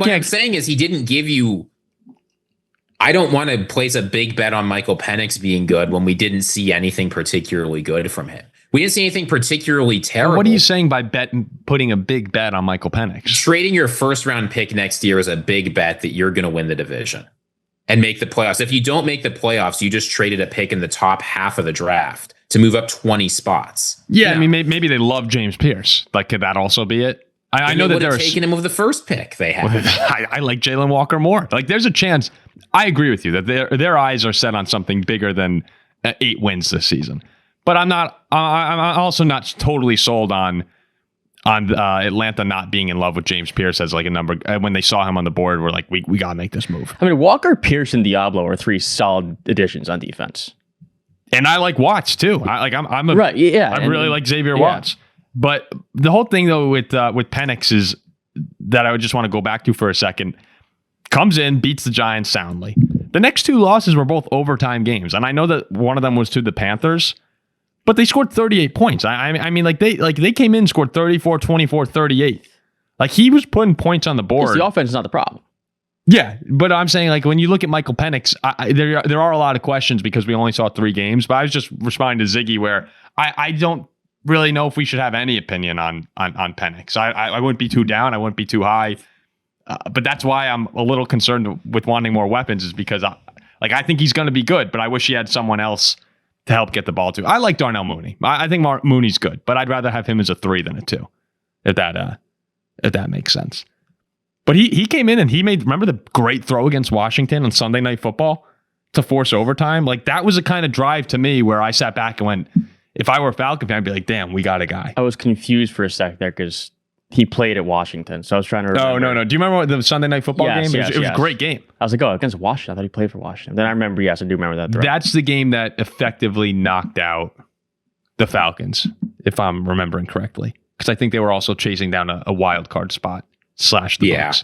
C: I'm saying is he didn't give you I don't want to place a big bet on Michael Penix being good when we didn't see anything particularly good from him. We didn't see anything particularly terrible.
A: What are you saying by putting a big bet on Michael Penix?
C: Trading your first round pick next year is a big bet that you're going to win the division and make the playoffs. If you don't make the playoffs, you just traded a pick in the top half of the draft to move up 20 spots.
A: Yeah, I mean, maybe they love James Pierce. Like, could that also be it? I know that they're
C: taking him with the first pick they had.
A: I like Jalen Walker more. Like, there's a chance. I agree with you that their eyes are set on something bigger than 8 wins this season. But I'm also not totally sold on Atlanta not being in love with James Pierce as like a number. When they saw him on the board, we're like, we got to make this move.
B: I mean, Walker, Pierce, and Diablo are 3 solid additions on defense.
A: And I like Watts too. I really like Xavier Watts. But the whole thing though with Penix is that I would just want to go back to for a second. Comes in, beats the Giants soundly. The next 2 losses were both overtime games, and I know that one of them was to the Panthers. But they scored 38 points. I mean, they came in, scored 34, 24, 38. Like, he was putting points on the board.
B: The offense is not the problem.
A: Yeah, but I'm saying, like, when you look at Michael Penix, there are a lot of questions because we only saw 3 games. But I was just responding to Ziggy where I don't really know if we should have any opinion on Penix. I wouldn't be too down. I wouldn't be too high. But that's why I'm a little concerned with wanting more weapons is because, I think he's going to be good, but I wish he had someone else to help get the ball to. I like Darnell Mooney. I think Mooney's good, but I'd rather have him as a 3 than a 2, if that makes sense. But he came in and he made, remember the great throw against Washington on Sunday Night Football to force overtime? Like, that was a kind of drive to me where I sat back and went, if I were a Falcon fan, I'd be like, damn, we got a guy.
B: I was confused for a sec there because he played at Washington, so I was trying to remember.
A: No. Do you remember the Sunday Night Football game? It was a great game.
B: I was like, against Washington. I thought he played for Washington. Then I remember, yes, I do remember that throw.
A: That's the game that effectively knocked out the Falcons, if I'm remembering correctly. Because I think they were also chasing down a wild card spot / the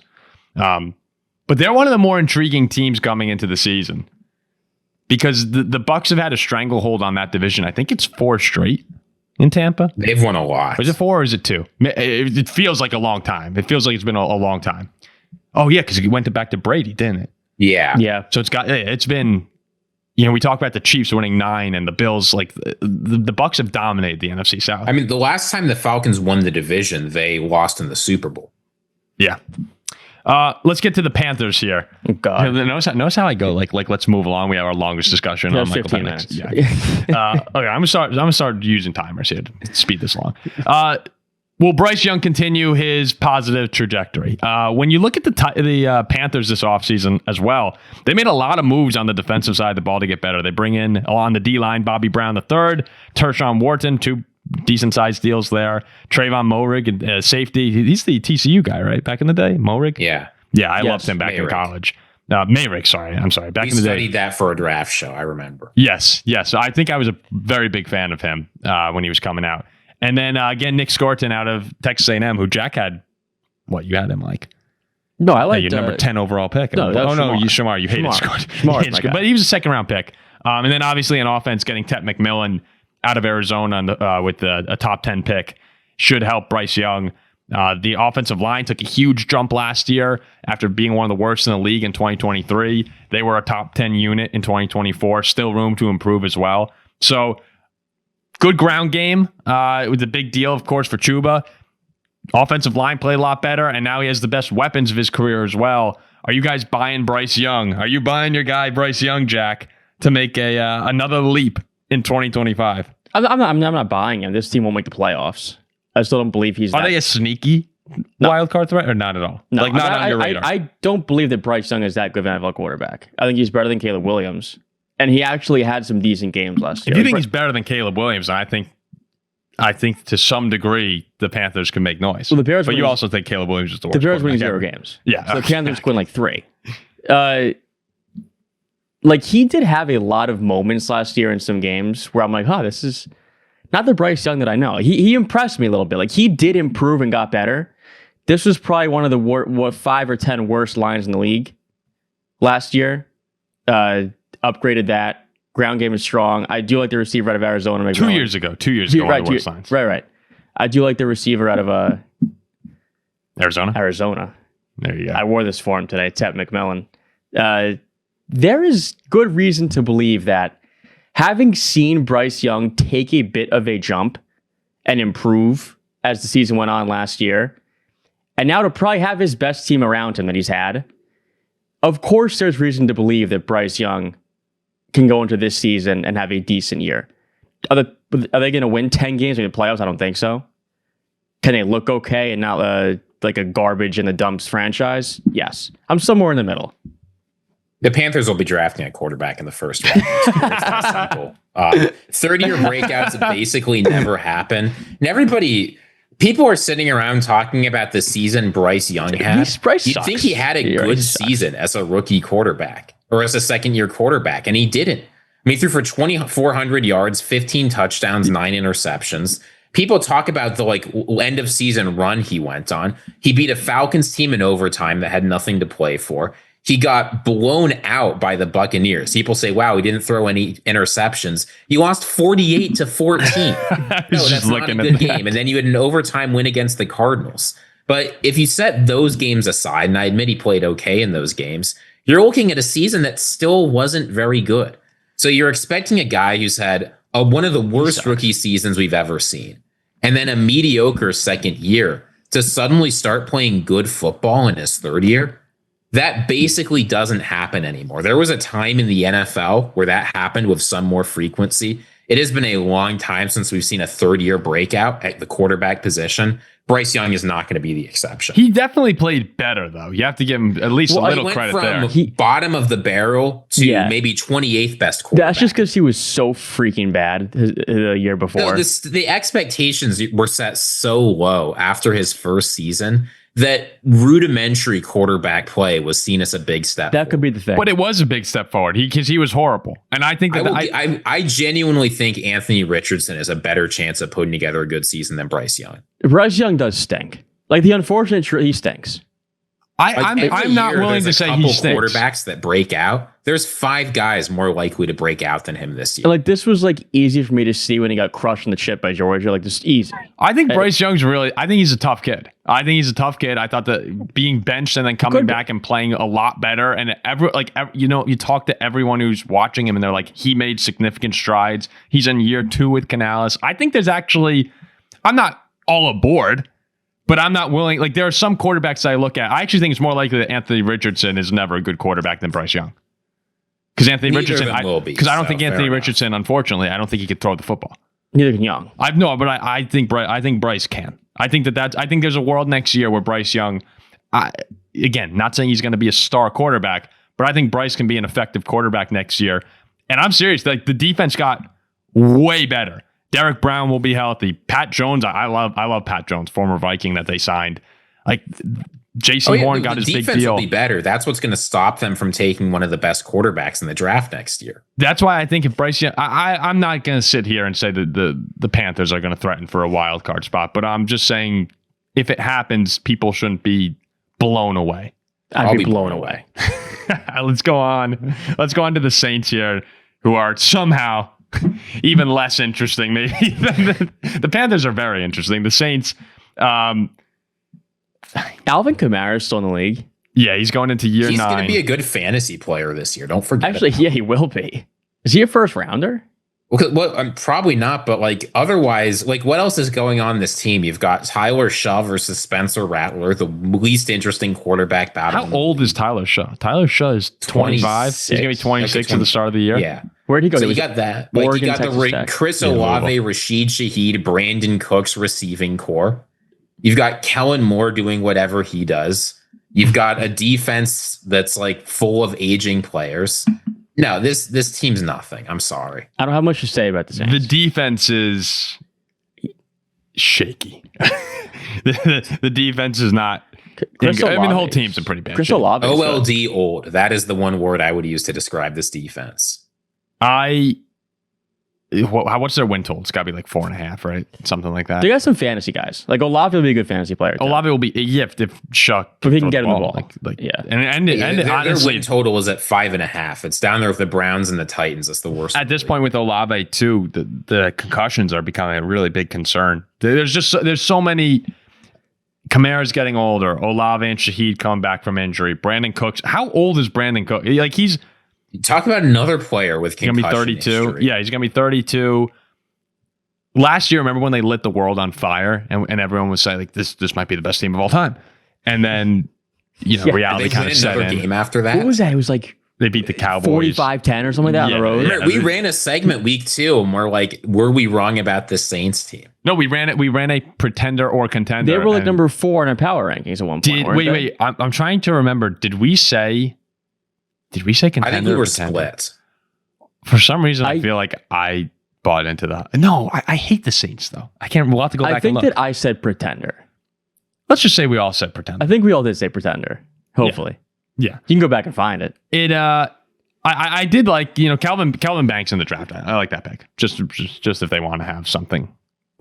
A: Bucs. But they're one of the more intriguing teams coming into the season. Because the Bucs have had a stranglehold on that division. I think it's 4 straight. In Tampa?
C: They've won a lot.
A: Is it 4 or is it 2? It feels like a long time. It feels like it's been a long time. Oh, yeah, because he went back to Brady, didn't it?
C: Yeah.
B: Yeah.
A: So it's been, we talk about the Chiefs winning 9 and the Bills, like the Bucs have dominated the NFC South.
C: I mean, the last time the Falcons won the division, they lost in the Super Bowl.
A: Yeah. Let's get to the Panthers here.
B: Oh, God.
A: Notice how I go. Like let's move along. We have our longest discussion on Michael Penix. Yeah. Okay, I'm gonna start using timers here to speed this along. Will Bryce Young continue his positive trajectory? When you look at the Panthers this offseason as well, they made a lot of moves on the defensive side of the ball to get better. They bring in on the D-line Bobby Brown III, Tershawn Wharton, 2 decent-sized deals there. Trayvon Moehrig, safety. He's the TCU guy, right? Back in the day? Moehrig?
C: Yeah.
A: Yeah, I loved him back in college. Mayrick, sorry. I'm sorry. Back in the day.
C: We studied that for a draft show, I remember.
A: Yes. I think I was a very big fan of him when he was coming out. And then, again, Nick Scorton out of Texas A&M, who Jack had, you had him like?
B: No, I like
A: your number 10 overall pick.
B: No,
A: Shamar. You hated Scorton. But he was a second-round pick. And then, obviously, in offense, getting Tet McMillan out of Arizona with a top 10 pick should help Bryce Young. The offensive line took a huge jump last year after being one of the worst in the league in 2023. They were a top 10 unit in 2024. Still room to improve as well. So good ground game. It was a big deal, of course, for Chuba. Offensive line played a lot better, and now he has the best weapons of his career as well. Are you guys buying Bryce Young? Are you buying your guy Bryce Young, Jack, to make another leap in 2025
B: I'm not buying him. This team won't make the playoffs. I still don't believe he's.
A: Are they a sneaky wild card threat or not at all?
B: No,
A: not on your radar.
B: I don't believe that Bryce Young is that good of an NFL quarterback. I think he's better than Caleb Williams, and he actually had some decent games last year.
A: If you think he's better than Caleb Williams, I think to some degree the Panthers can make noise.
B: Well, the Bears,
A: but you also think Caleb Williams is the worst.
B: The Bears winning 0 games.
A: Yeah,
B: so the Panthers win like 3. He did have a lot of moments last year in some games where I'm like, this is not the Bryce Young that I know. He impressed me a little bit. Like, he did improve and got better. This was probably one of the 5 or 10 worst lines in the league last year. Upgraded that. Ground game is strong. I do like the receiver out of Arizona.
A: 2 years ago. 2 years ago, one of the worst lines.
B: Right. I do like the receiver out of
A: Arizona.
B: Arizona.
A: There you go.
B: I wore this for him today. Tet McMillan. there is good reason to believe that having seen Bryce Young take a bit of a jump and improve as the season went on last year, and now to probably have his best team around him that he's had, of course there's reason to believe that Bryce Young can go into this season and have a decent year. Are they going to win 10 games in the playoffs? I don't think so. Can they look okay and not like a garbage in the dumps franchise? Yes. I'm somewhere in the middle.
C: The Panthers will be drafting a quarterback in the first round. It's that simple. 30-year breakouts basically never happen. And people are sitting around talking about the season Bryce Young had. You'd think he had a good season as a rookie quarterback or as a second-year quarterback, and he didn't. I mean, he threw for 2,400 yards, 15 touchdowns, 9 interceptions. People talk about the end of season run he went on. He beat a Falcons team in overtime that had nothing to play for. He got blown out by the Buccaneers. People say, wow, he didn't throw any interceptions. He lost 48-14. No, that's not a good game. And then you had an overtime win against the Cardinals. But if you set those games aside, and I admit he played okay in those games, you're looking at a season that still wasn't very good. So you're expecting a guy who's had one of the worst rookie seasons we've ever seen, and then a mediocre second year to suddenly start playing good football in his third year. That basically doesn't happen anymore. There was a time in the NFL where that happened with some more frequency. It has been a long time since we've seen a third-year breakout at the quarterback position. Bryce Young is not going to be the exception.
A: He definitely played better, though. You have to give him at least a little credit there.
C: Bottom of the barrel to maybe 28th best quarterback.
B: That's just because he was so freaking bad the year before.
C: The expectations were set so low after his first season that rudimentary quarterback play was seen as a big step.
B: That could be the thing.
A: But it was a big step forward because he was horrible. And I think that
C: I genuinely think Anthony Richardson has a better chance of putting together a good season than Bryce Young.
B: Bryce Young does stink. Like the unfortunate truth, he stinks.
A: I'm not willing to say he stinks.
C: Quarterbacks that break out, there's 5 guys more likely to break out than him this year.
B: Like this was easy for me to see when he got crushed in the chip by Georgia. Like just easy.
A: I think Bryce Young's I think he's a tough kid. I thought that being benched and then coming back and playing a lot better, and you talk to everyone who's watching him and they're like, he made significant strides. He's in year 2 with Canales. I think I'm not all aboard. But I'm not willing. There are some quarterbacks I look at. I actually think it's more likely that Anthony Richardson is never a good quarterback than Bryce Young. Because I don't think Anthony Richardson, unfortunately, I don't think he could throw the football.
B: Neither can Young.
A: I think Bryce can. I think there's a world next year where Bryce Young, again, not saying he's going to be a star quarterback, but I think Bryce can be an effective quarterback next year. And I'm serious. The defense got way better. Derek Brown will be healthy. Pat Jones, I love Pat Jones, former Viking that they signed. Jason Horn got his big deal. The defense will be
C: better. That's what's going to stop them from taking one of the best quarterbacks in the draft next year.
A: That's why I think if Bryce Young, I'm not going to sit here and say that the Panthers are going to threaten for a wild card spot, but I'm just saying if it happens, people shouldn't be blown away.
B: I'll be blown away.
A: Let's go on. Let's go on to the Saints here, who are somehow even less interesting, maybe. The Panthers are very interesting. The Saints.
B: Alvin Kamara is still in the league.
A: Yeah, he's going into year 9.
C: He's going to be a good fantasy player this year. Don't forget.
B: Actually, he will be. Is he a first rounder?
C: Well, I'm probably not, but otherwise, what else is going on this team? You've got Tyler Shough versus Spencer Rattler, the least interesting quarterback battle.
A: How old is Tyler Shough? Tyler Shough is 25. He's going to be 26 at the start of the year.
C: Yeah.
B: Where'd he go?
C: So you got that. You got the Chris Olave, Rashid Shaheed, Brandon Cooks receiving core. You've got Kellen Moore doing whatever he does. You've got a defense that's full of aging players. No, this team's nothing. I'm sorry.
B: I don't have much to say about the Saints.
A: The defense is shaky. the defense is not. The whole team's in pretty bad shape.
C: OLD old. That is the one word I would use to describe this defense.
A: What's their win total? It's got to be 4.5, right? Something like that.
B: They got some fantasy guys. Olave will be a good fantasy player.
A: Olave will be if Shough.
B: If he can get him the ball.
A: Their
C: honestly, win total is at 5.5. It's down there with the Browns and the Titans. That's the worst.
A: At this point with Olave too, the concussions are becoming a really big concern. There's so many. Kamara's getting older. Olave and Shaheed come back from injury. Brandon Cooks. How old is Brandon Cooks?
C: Talk about another player with concussion.
A: He's going to be 32.
C: History.
A: Yeah, he's going to be 32. Last year, remember when they lit the world on fire and everyone was saying, like, this might be the best team of all time. And then, reality kind of set in.
C: Game after that.
B: What was that? It was like
A: they beat the Cowboys
B: 45-10 or something like that on the road.
C: Yeah. We ran a segment week 2 and we're like, were we wrong about the Saints team?
A: No, we ran it. We ran a pretender or contender.
B: They were like number 4 in our power rankings at one point.
A: Wait. I'm trying to remember. Did we say contender?
C: I think we were split.
A: For some reason, I feel like I bought into the. No, I hate the Saints though. I can't. We'll have to go back and look.
B: I think that I said pretender.
A: Let's just say we all said pretender.
B: I think we all did say pretender. Hopefully,
A: yeah.
B: You can go back and find it.
A: I did like Kelvin Banks in the draft. I like that pick. Just if they want to have something.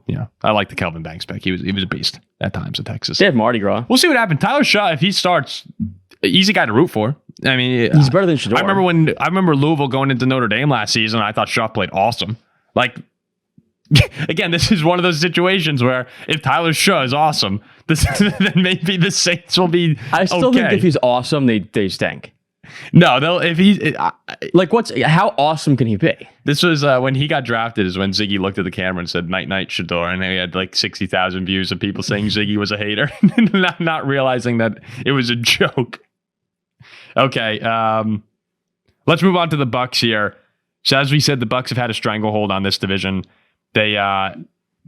A: Yeah, I like the Kelvin Banks pick. He was a beast at times in Texas.
B: They have Mardi Gras.
A: We'll see what happens. Tyler Shough, if he starts, easy guy to root for. I mean,
B: he's better than Shedeur.
A: I remember Louisville going into Notre Dame last season. I thought Shough played awesome. Like, again, this is one of those situations where if Tyler Shough is awesome, then maybe the Saints will be.
B: I still think if he's awesome, they stink.
A: No, they'll if he's
B: how awesome can he be?
A: This was when he got drafted. Is when Ziggy looked at the camera and said "Night Night Shedeur," and he had like 60,000 views of people saying Ziggy was a hater, not realizing that it was a joke. Okay, let's move on to the Bucs here. So as we said, the Bucs have had a stranglehold on this division. They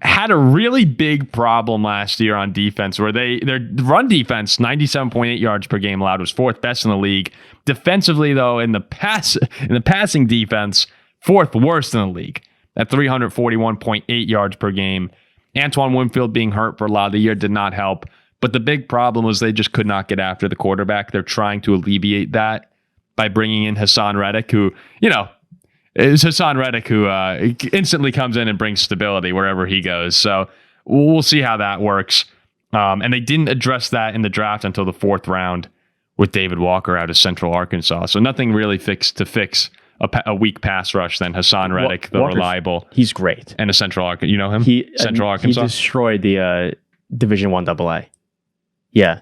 A: had a really big problem last year on defense, where their run defense, 97.8 yards per game allowed, was 4th best in the league. Defensively, though, in the passing defense, 4th worst in the league at 341.8 yards per game. Antoine Winfield being hurt for a lot of the year did not help. But the big problem was they just could not get after the quarterback. They're trying to alleviate that by bringing in Hassan Reddick, who, is Hassan Reddick, who instantly comes in and brings stability wherever he goes. So we'll see how that works. And they didn't address that in the draft until the 4th round with David Walker out of Central Arkansas. So nothing really fix a weak pass rush than Hassan Reddick, the reliable.
B: He's great.
A: And a Central Arkansas. You know him? Central Arkansas.
B: He destroyed the Division I AA. Yeah.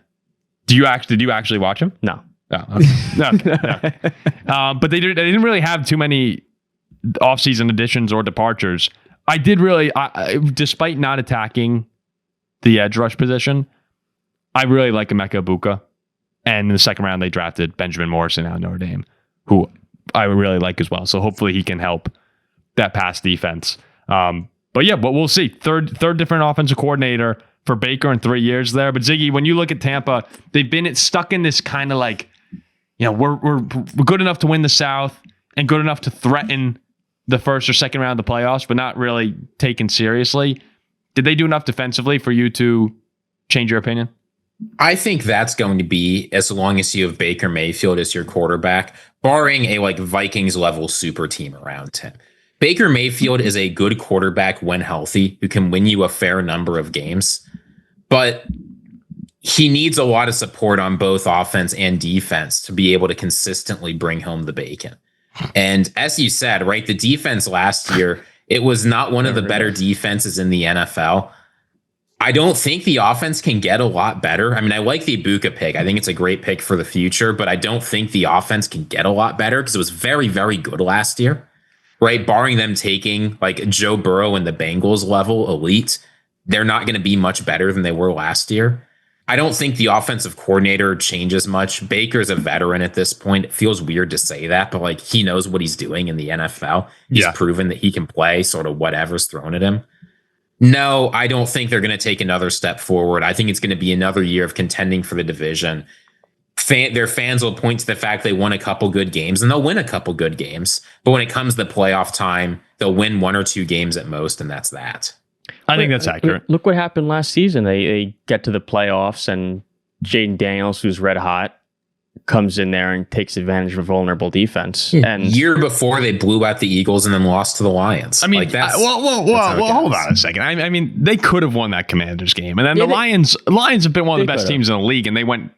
A: Did you actually watch him?
B: No.
A: Oh, okay. No. But they didn't really have too many offseason additions or departures. I did really, despite not attacking the edge rush position, I really like Emeka Egbuka. And in the 2nd round, they drafted Benjamin Morrison out of Notre Dame, who I really like as well. So hopefully he can help that pass defense. But we'll see. Third different offensive coordinator for Baker in 3 years there. But Ziggy, when you look at Tampa, they've been stuck in this kind of like, we're good enough to win the South and good enough to threaten the 1st or 2nd round of the playoffs, but not really taken seriously. Did they do enough defensively for you to change your opinion?
C: I think that's going to be, as long as you have Baker Mayfield as your quarterback, barring a Vikings level super team around him. Baker Mayfield is a good quarterback when healthy, who can win you a fair number of games, but he needs a lot of support on both offense and defense to be able to consistently bring home the bacon. And as you said, right, the defense last year, it was not one of the better defenses in the NFL. I don't think the offense can get a lot better. I mean, I like the Egbuka pick. I think it's a great pick for the future, but I don't think the offense can get a lot better because it was very, very good last year, right? Barring them taking like Joe Burrow and the Bengals level elite, they're not going to be much better than they were last year. I don't think the offensive coordinator changes much. Baker's a veteran at this point. It feels weird to say that, but he knows what he's doing in the NFL. He's proven that he can play sort of whatever's thrown at him. No, I don't think they're going to take another step forward. I think it's going to be another year of contending for the division. Their fans will point to the fact they won a couple good games, and they'll win a couple good games. But when it comes to playoff time, they'll win 1 or 2 games at most, and that's that.
A: I think that's accurate.
B: Look what happened last season. They get to the playoffs, and Jayden Daniels, who's red hot, comes in there and takes advantage of a vulnerable defense. And
C: year before, they blew out the Eagles and then lost to the Lions.
A: I mean, hold on a second. I mean, they could have won that Commanders game, and then the Lions have been one of the best teams in the league, and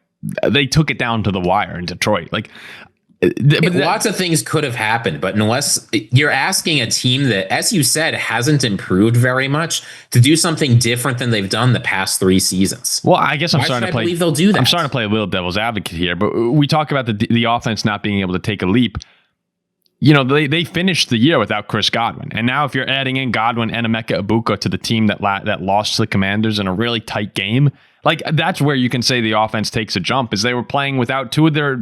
A: they took it down to the wire in Detroit.
C: Lots of things could have happened, but unless you're asking a team that, as you said, hasn't improved very much to do something different than they've done the past 3 seasons.
A: Well, I guess I'm starting to play.
C: They'll do that.
A: I'm starting to play a little devil's advocate here, but we talk about the offense not being able to take a leap. they finished the year without Chris Godwin. And now if you're adding in Godwin and Emeka Egbuka to the team that lost to the Commanders in a really tight game, like that's where you can say the offense takes a jump, is they were playing without two of their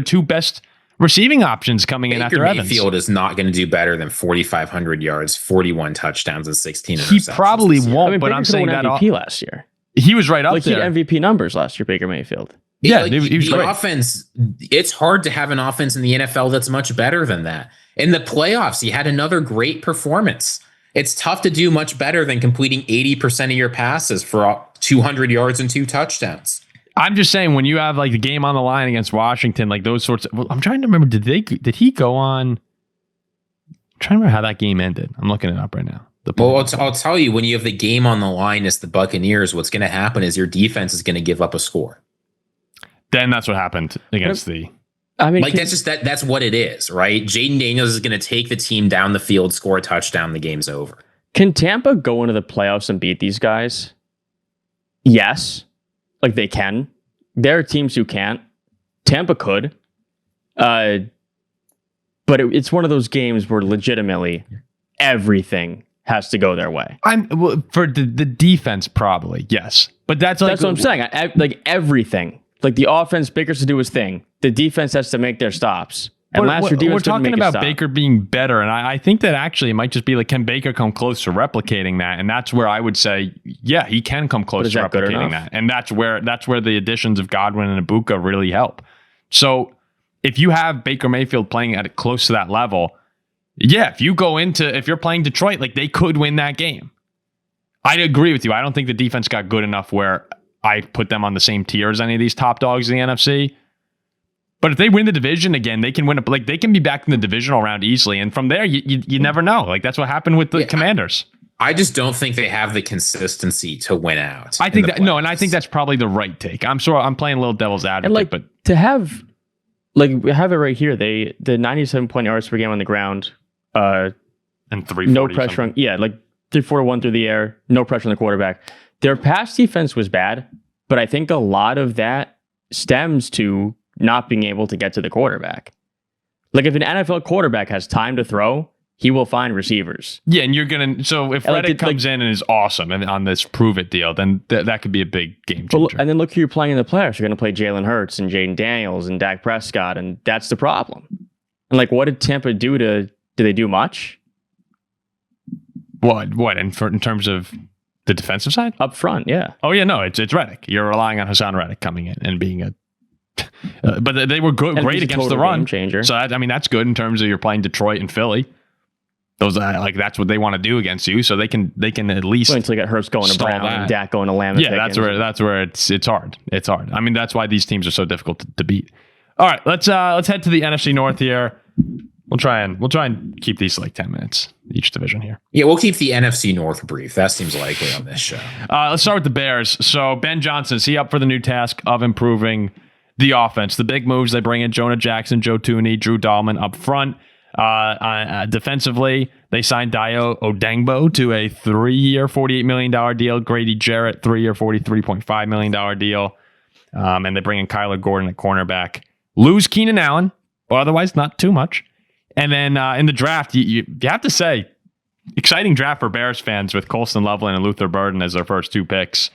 A: two best receiving options coming in after Evans.
C: Baker Mayfield is not going to do better than 4,500 yards, 41 touchdowns, and 16 interceptions.
A: He probably won't, but
B: Baker
A: I'm saying that
B: MVP last year.
A: He was right up there.
B: He had MVP numbers last year, Baker Mayfield.
A: Yeah,
C: the offense, it's hard to have an offense in the NFL that's much better than that. In the playoffs, he had another great performance. It's tough to do much better than completing 80% of your passes for 200 yards and 2 touchdowns.
A: I'm just saying, when you have like the game on the line against Washington, like those sorts of, I'm trying to remember, did he go on? I'm trying to remember how that game ended. I'm looking it up right now.
C: Well, I'll tell you, when you have the game on the line as the Buccaneers, what's going to happen is your defense is going to give up a score.
A: Then that's what happened against
C: that's what it is, right? Jayden Daniels is going to take the team down the field, score a touchdown, the game's over.
B: Can Tampa go into the playoffs and beat these guys? Yes. Like they can. There are teams who can't. Tampa could. But it's one of those games where legitimately everything has to go their way.
A: For the defense, probably, yes. But that's
B: what I'm saying. Like everything. Like the offense, Baker's to do his thing. The defense has to make their stops. And last year, defense
A: we're talking about Baker being better, and I think that actually it might just be like, can Baker come close to replicating that? And that's where I would say, yeah, he can come close to replicating that. And that's where the additions of Godwin and Egbuka really help. So if you have Baker Mayfield playing at close to that level, yeah, if you're playing Detroit, like they could win that game. I agree with you. I don't think the defense got good enough where I put them on the same tier as any of these top dogs in the NFC. But if they win the division again, they can win they can be back in the divisional round easily. And from there, you never know. Like that's what happened with the Commanders.
C: I just don't think they have the consistency to win out.
A: I think and I think that's probably the right take. I'm sure I'm playing a little devil's advocate, but
B: to have, like we have it right here, the 97 yards per game on the ground,
A: and 340
B: no pressure on, like 341 through the air, no pressure on the quarterback. Their pass defense was bad, but I think a lot of that stems to not being able to get to the quarterback. Like if an NFL quarterback has time to throw, he will find receivers.
A: Yeah, and so if Reddick comes in and is awesome and on this prove it deal, then that could be a big game changer.
B: And then look who you're playing in the playoffs. You're going to play Jalen Hurts and Jayden Daniels and Dak Prescott, and that's the problem. And like, what did Tampa do do they do much?
A: What in terms of the defensive side?
B: Up front, yeah.
A: Oh, yeah, no, it's Reddick. You're relying on Hassan Reddick coming in and being a... but they were great against the run.
B: Changer.
A: So, that's good in terms of you're playing Detroit and Philly. Those that's what they want to do against you. So they can at least...
B: Wait until you get Hurts going to Brown and Dak going to Lamb.
A: Yeah, that's where it's hard. It's hard. I mean, that's why these teams are so difficult to beat. All right, let's head to the NFC North here. We'll try and keep these like 10 minutes each division here.
C: Yeah, we'll keep the NFC North brief. That seems likely on this show.
A: Let's start with the Bears. So Ben Johnson, is he up for the new task of improving the offense? The big moves, they bring in Jonah Jackson, Joe Thuney, Drew Dahlman up front. Defensively, they signed Dayo Odengbo to a 3-year, $48 million deal. Grady Jarrett, 3-year, $43.5 million deal. And they bring in Kyler Gordon at cornerback. Lose Keenan Allen, but otherwise not too much. And then in the draft, you have to say, exciting draft for Bears fans with Colston Loveland and Luther Burden as their first 2 picks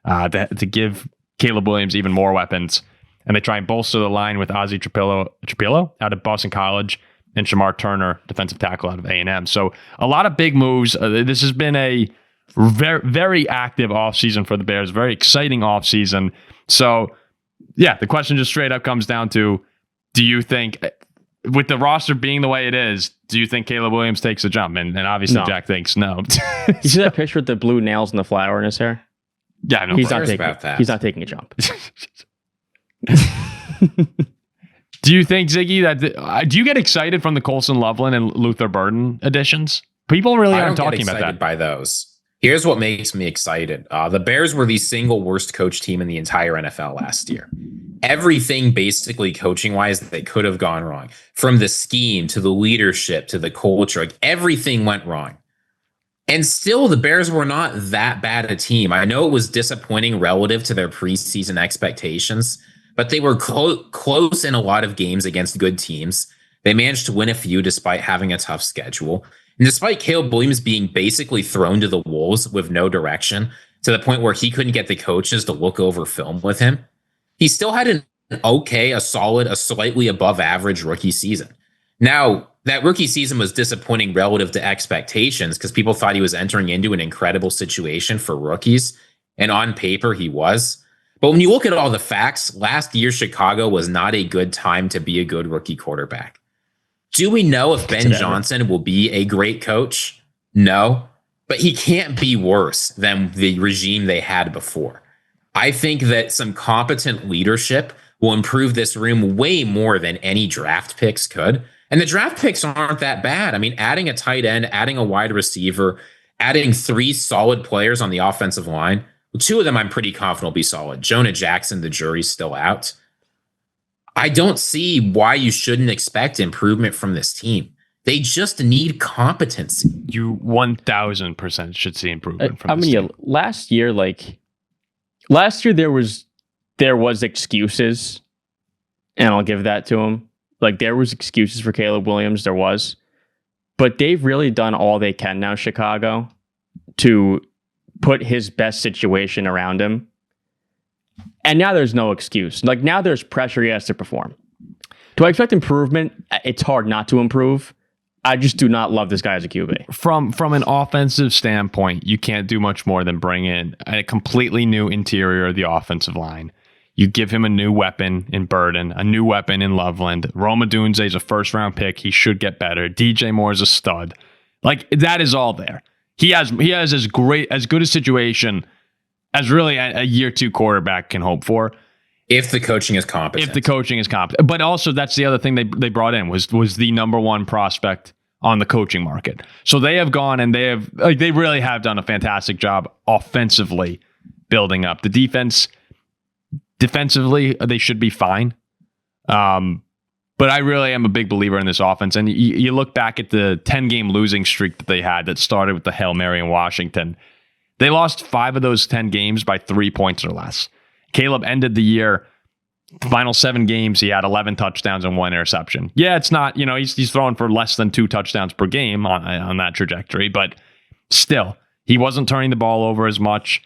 A: to give Caleb Williams even more weapons. And they try and bolster the line with Ozzie Trapillo out of Boston College and Shamar Turner, defensive tackle out of A&M. So a lot of big moves. This has been a very, very active offseason for the Bears, very exciting offseason. So, yeah, the question just straight up comes down to, do you think... with the roster being the way it is, do you think Caleb Williams takes a jump? And obviously no. Jack thinks no.
B: You see that picture with the blue nails and the flower in his hair?
A: Yeah, no,
B: he's not taking a jump.
A: Do you think, Ziggy, that do you get excited from the Colston Loveland and Luther Burden additions? People really aren't talking about that.
C: By those. Here's what makes me excited. The Bears were the single worst coach team in the entire NFL last year. Everything basically coaching-wise that could have gone wrong. From the scheme to the leadership to the culture, like everything went wrong. And still, the Bears were not that bad a team. I know it was disappointing relative to their preseason expectations, but they were close in a lot of games against good teams. They managed to win a few despite having a tough schedule. And despite Caleb Williams being basically thrown to the wolves with no direction, to the point where he couldn't get the coaches to look over film with him, he still had a solid, a slightly above average rookie season. Now, that rookie season was disappointing relative to expectations because people thought he was entering into an incredible situation for rookies. And on paper, he was. But when you look at all the facts, last year, Chicago was not a good time to be a good rookie quarterback. Do we know if Ben Johnson will be a great coach? No, but he can't be worse than the regime they had before. I think that some competent leadership will improve this room way more than any draft picks could. And the draft picks aren't that bad. I mean, adding a tight end, adding a wide receiver, adding 3 solid players on the offensive line. 2 of them I'm pretty confident will be solid. Jonah Jackson, the jury's still out. I don't see why you shouldn't expect improvement from this team. They just need competency.
A: You 1,000% should see improvement from this team.
B: Last year there was excuses, and I'll give that to him. Like, there was excuses for Caleb Williams, there was. But they've really done all they can now, Chicago, to put his best situation around him. And now there's no excuse. Like, now there's pressure he has to perform. Do I expect improvement? It's hard not to improve. I just do not love this guy as a QB.
A: From an offensive standpoint, you can't do much more than bring in a completely new interior of the offensive line. You give him a new weapon in Burden, a new weapon in Loveland. Rome Odunze is a first-round pick. He should get better. DJ Moore is a stud. Like, that is all there. He has as good a situation as really a year 2 quarterback can hope for.
C: If the coaching is competent.
A: But also, that's the other thing they brought in was the number 1 prospect on the coaching market. So they have gone and they really have done a fantastic job offensively building up. The defensively, they should be fine. But I really am a big believer in this offense. And you look back at the 10-game losing streak that they had that started with the Hail Mary in Washington. They lost 5 of those 10 games by 3 points or less. Caleb ended the year, final 7 games, he had 11 touchdowns and 1 interception. Yeah, it's not, he's throwing for less than 2 touchdowns per game on that trajectory, but still, he wasn't turning the ball over as much.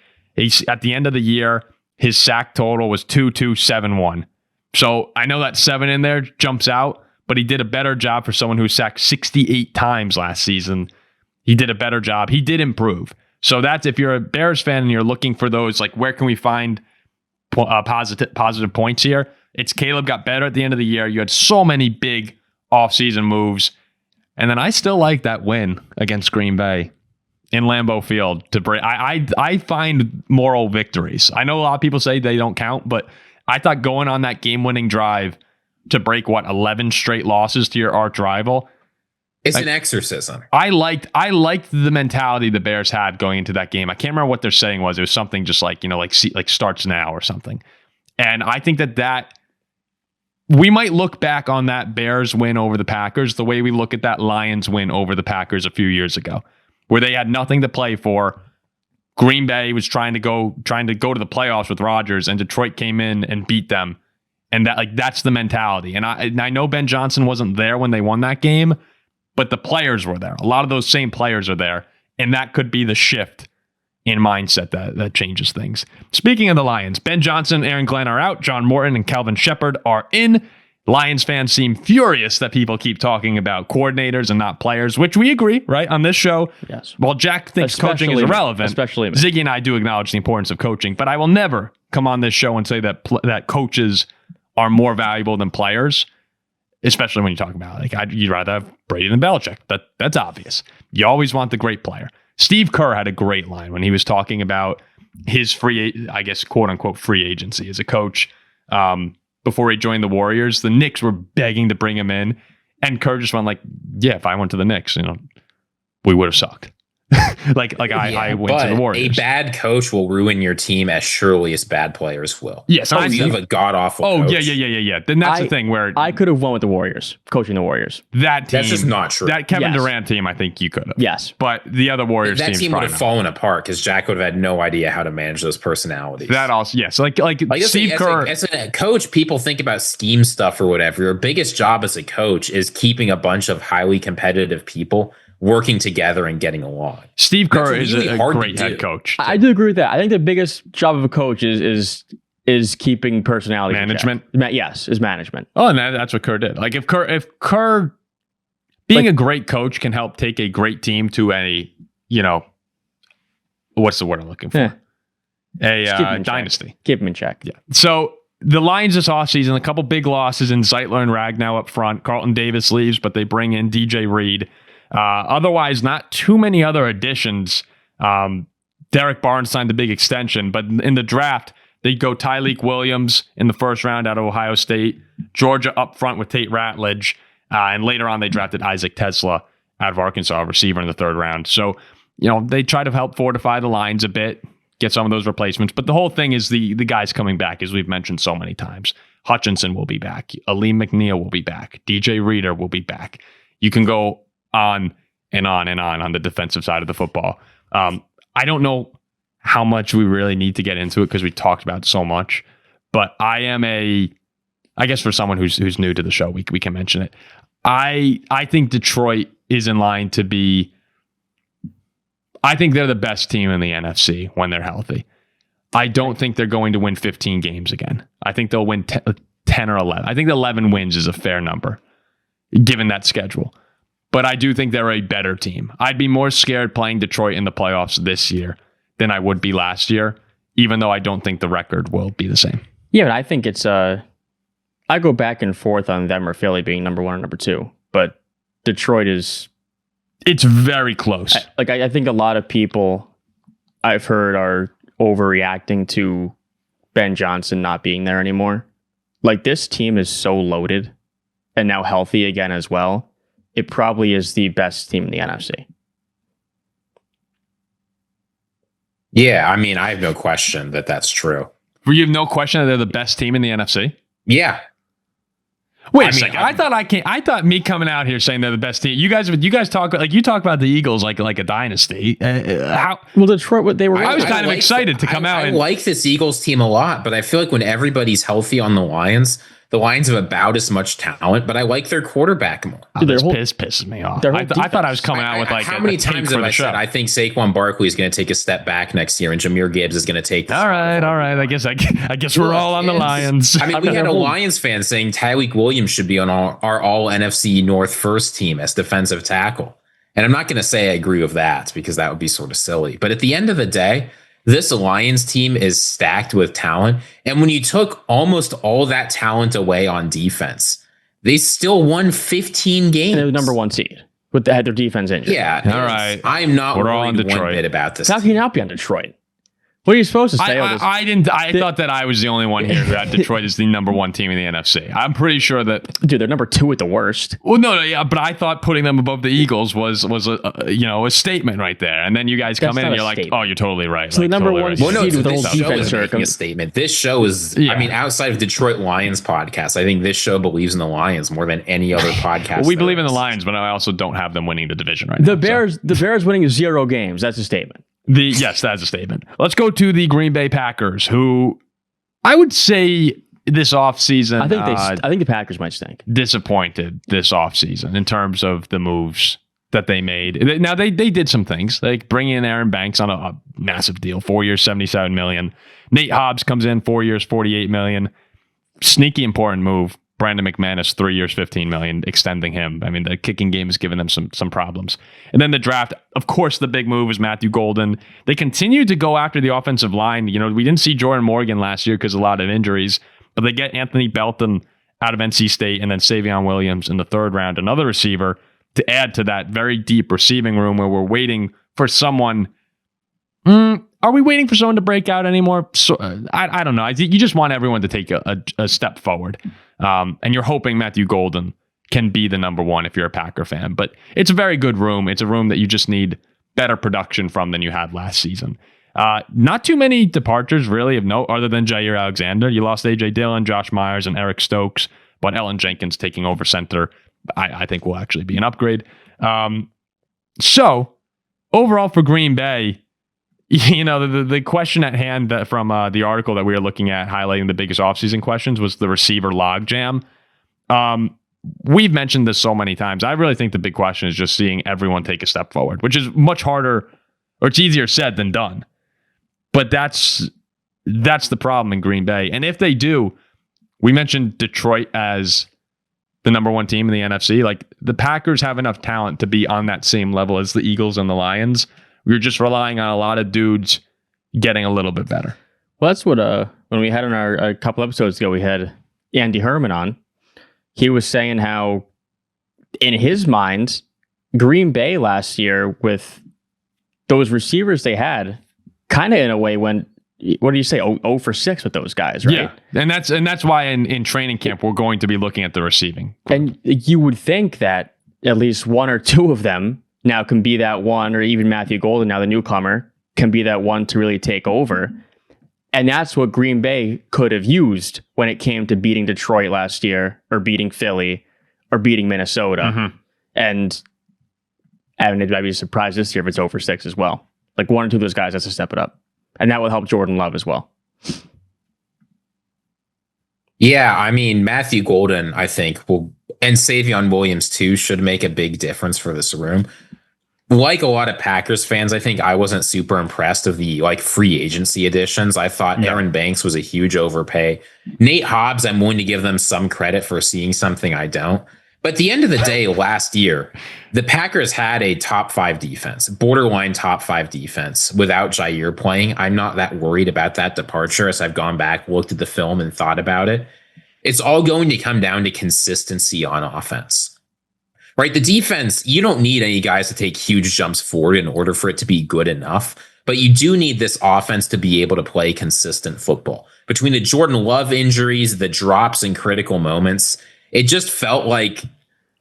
A: At the end of the year, his sack total was 2,271. So I know that 7 in there jumps out, but he did a better job for someone who sacked 68 times last season. He did a better job. He did improve. So that's, if you're a Bears fan and you're looking for those, like, where can we find positive points here? It's Caleb got better at the end of the year. You had so many big offseason moves. And then I still like that win against Green Bay in Lambeau Field to break. I find moral victories. I know a lot of people say they don't count, but I thought going on that game-winning drive to break 11 straight losses to your arch rival.
C: It's an exorcism.
A: I liked the mentality the Bears had going into that game. I can't remember what their saying was. It was something just like starts now or something. And I think that we might look back on that Bears win over the Packers the way we look at that Lions win over the Packers a few years ago, where they had nothing to play for. Green Bay was trying to go to the playoffs with Rodgers, and Detroit came in and beat them. And that's the mentality. And I know Ben Johnson wasn't there when they won that game, but the players were there. A lot of those same players are there, and that could be the shift in mindset that changes things. Speaking of the Lions, Ben Johnson, Aaron Glenn are out. John Morton and Kelvin Shepard are in. Lions fans seem furious that people keep talking about coordinators and not players, which we agree, right? On this show,
B: yes.
A: Well, Jack thinks coaching is irrelevant.
B: Especially me.
A: Ziggy and I do acknowledge the importance of coaching, but I will never come on this show and say that coaches are more valuable than players, especially when you talk about you'd rather have Brady than Belichick. That's obvious. You always want the great player. Steve Kerr had a great line when he was talking about his quote unquote free agency as a coach. Before he joined the Warriors, the Knicks were begging to bring him in, and Kerr just went like, "Yeah, if I went to the Knicks, we would have sucked." I went to the Warriors.
C: A bad coach will ruin your team as surely as bad players will.
A: Yes,
C: you have a god awful.
A: Oh
C: coach.
A: yeah. Then that's the thing where
B: I could have won with the Warriors, coaching the Warriors.
A: That team,
C: that's just not true.
A: That Kevin Durant team, I think you could have.
B: Yes,
A: but the other Warriors
C: team would have fallen apart because Jack would have had no idea how to manage those personalities.
A: That also, yes, like Steve Kerr.
C: As a coach, people think about scheme stuff or whatever. Your biggest job as a coach is keeping a bunch of highly competitive people working together and getting along.
A: Steve Kerr is a great head coach.
B: I do agree with that. I think the biggest job of a coach is keeping personality
A: management.
B: Yes, is management.
A: Oh, and that's what Kerr did. Like if Kerr being a great coach can help take a great team to a, what's the word I'm looking for? A dynasty.
B: Keep him in check.
A: Yeah. So the Lions this offseason, a couple big losses in Zeitler and Ragnow up front. Carlton Davis leaves, but they bring in DJ Reed. Otherwise, not too many other additions. Derek Barnes signed a big extension, but in the draft, they go Tyleek Williams in the first round out of Ohio State, Georgia up front with Tate Ratledge, and later on they drafted Isaac Tesla out of Arkansas, receiver in the third round. So, they try to help fortify the lines a bit, get some of those replacements. But the whole thing is the guys coming back, as we've mentioned so many times. Hutchinson will be back. Aleem McNeil will be back. DJ Reader will be back. You can go on and on the defensive side of the football. I don't know how much we really need to get into it because we talked about so much, but I guess for someone who's new to the show, we can mention it. I think Detroit is in line to be, I think they're the best team in the NFC when they're healthy. I don't think they're going to win 15 games again. I think they'll win 10 or 11. I think 11 wins is a fair number given that schedule. But I do think they're a better team. I'd be more scared playing Detroit in the playoffs this year than I would be last year, even though I don't think the record will be the same.
B: Yeah, but I think it's I go back and forth on them or Philly being number 1 or number 2, but Detroit is...
A: It's very close.
B: I think a lot of people I've heard are overreacting to Ben Johnson not being there anymore. Like, this team is so loaded and now healthy again as well. It probably is the best team in the NFC.
C: Yeah, I mean, I have no question that that's true.
A: You have no question that they're the best team in the NFC?
C: Yeah.
A: Wait a second. I thought me coming out here saying they're the best team. You guys talk about the Eagles like a dynasty. How?
B: Well, Detroit, they were.
A: I was kind of excited to come out.
C: I like this Eagles team a lot, but I feel like when everybody's healthy on the Lions have about as much talent, but I like their quarterback more.
A: This pisses me off. I thought I was coming out with
C: how many times have I said I think Saquon Barkley is going to take a step back next year and Jahmyr Gibbs is going to take.
A: All right. I guess we're all on the Lions.
C: I mean, we had a Lions fan saying Tyleek Williams should be on our all NFC North first team as defensive tackle, and I'm not going to say I agree with that because that would be sort of silly. But at the end of the day, this Lions team is stacked with talent. And when you took almost all that talent away on defense, they still won 15 games.
B: And they were number 1 seed. Had their defense injured.
C: Yeah.
A: All right.
C: I'm not worried one bit about this.
B: How can you not be on Detroit? What are you supposed to say?
A: I thought that I was the only one here who had Detroit as the number 1 team in the NFC. I'm pretty sure that...
B: Dude, they're number 2 at the worst.
A: Well, no, but I thought putting them above the Eagles was a statement right there. And then you guys come in and you're like, oh, you're totally right.
B: So the number 1 seed with the whole defense
C: making a statement. This show is, I mean, outside of Detroit Lions podcast, I think this show believes in the Lions more than any other podcast.
A: Well, we believe in the Lions, but I also don't have them winning the division right now.
B: The Bears winning 0 games. That's a statement.
A: Yes, that's a statement. Let's go to the Green Bay Packers, who I would say this offseason...
B: I think the Packers might stink.
A: Disappointed this offseason in terms of the moves that they made. Now, they did some things, like bringing in Aaron Banks on a massive deal, 4 years, $77 million. Nate Hobbs comes in 4 years, $48 million. Sneaky important move. Brandon McManus, 3 years, $15 million, extending him. I mean, the kicking game has given them some problems. And then the draft, of course, the big move is Matthew Golden. They continue to go after the offensive line. We didn't see Jordan Morgan last year because of a lot of injuries, but they get Anthony Belton out of NC State and then Savion Williams in the third round, another receiver, to add to that very deep receiving room where we're waiting for someone. Are we waiting for someone to break out anymore? So, I don't know. You just want everyone to take a step forward. And you're hoping Matthew Golden can be the number 1 if you're a Packer fan. But it's a very good room. It's a room that you just need better production from than you had last season. Not too many departures really of note other than Jair Alexander. You lost A.J. Dillon, Josh Myers, and Eric Stokes, but Ellen Jenkins taking over center, I think will actually be an upgrade. So overall for Green Bay, the question at hand that from the article that we were looking at highlighting the biggest offseason questions was the receiver logjam. We've mentioned this so many times. I really think the big question is just seeing everyone take a step forward, which is much harder, or it's easier said than done. But that's the problem in Green Bay. And if they do, we mentioned Detroit as the number one team in the NFC. Like, the Packers have enough talent to be on that same level as the Eagles and the Lions. We're just relying on a lot of dudes getting a little bit better.
B: Well, that's what when we had on a couple episodes ago, we had Andy Herman on. He was saying how, in his mind, Green Bay last year with those receivers they had, kind of in a way went, what do you say, 0 for 6 with those guys, right?
A: Yeah, and that's why in training camp we're going to be looking at the receiving.
B: And you would think that at least one or two of them now can be that one, or even Matthew Golden, now the newcomer, can be that one to really take over. And that's what Green Bay could have used when it came to beating Detroit last year, or beating Philly, or beating Minnesota. Mm-hmm. And I'd be surprised this year if it's 0 for 6 as well. Like, one or two of those guys has to step it up. And that will help Jordan Love as well.
C: Yeah, I mean, Matthew Golden, I think, and Savion Williams, too, should make a big difference for this room. Like a lot of Packers fans, I think I wasn't super impressed of the free agency additions. I thought Aaron Banks was a huge overpay. Nate Hobbs, I'm willing to give them some credit for seeing something I don't. But at the end of the day, last year, the Packers had a top 5 defense, borderline top 5 defense without Jair playing. I'm not that worried about that departure as I've gone back, looked at the film, and thought about it. It's all going to come down to consistency on offense. Right? The defense, you don't need any guys to take huge jumps forward in order for it to be good enough. But you do need this offense to be able to play consistent football. Between the Jordan Love injuries, the drops in critical moments, it just felt like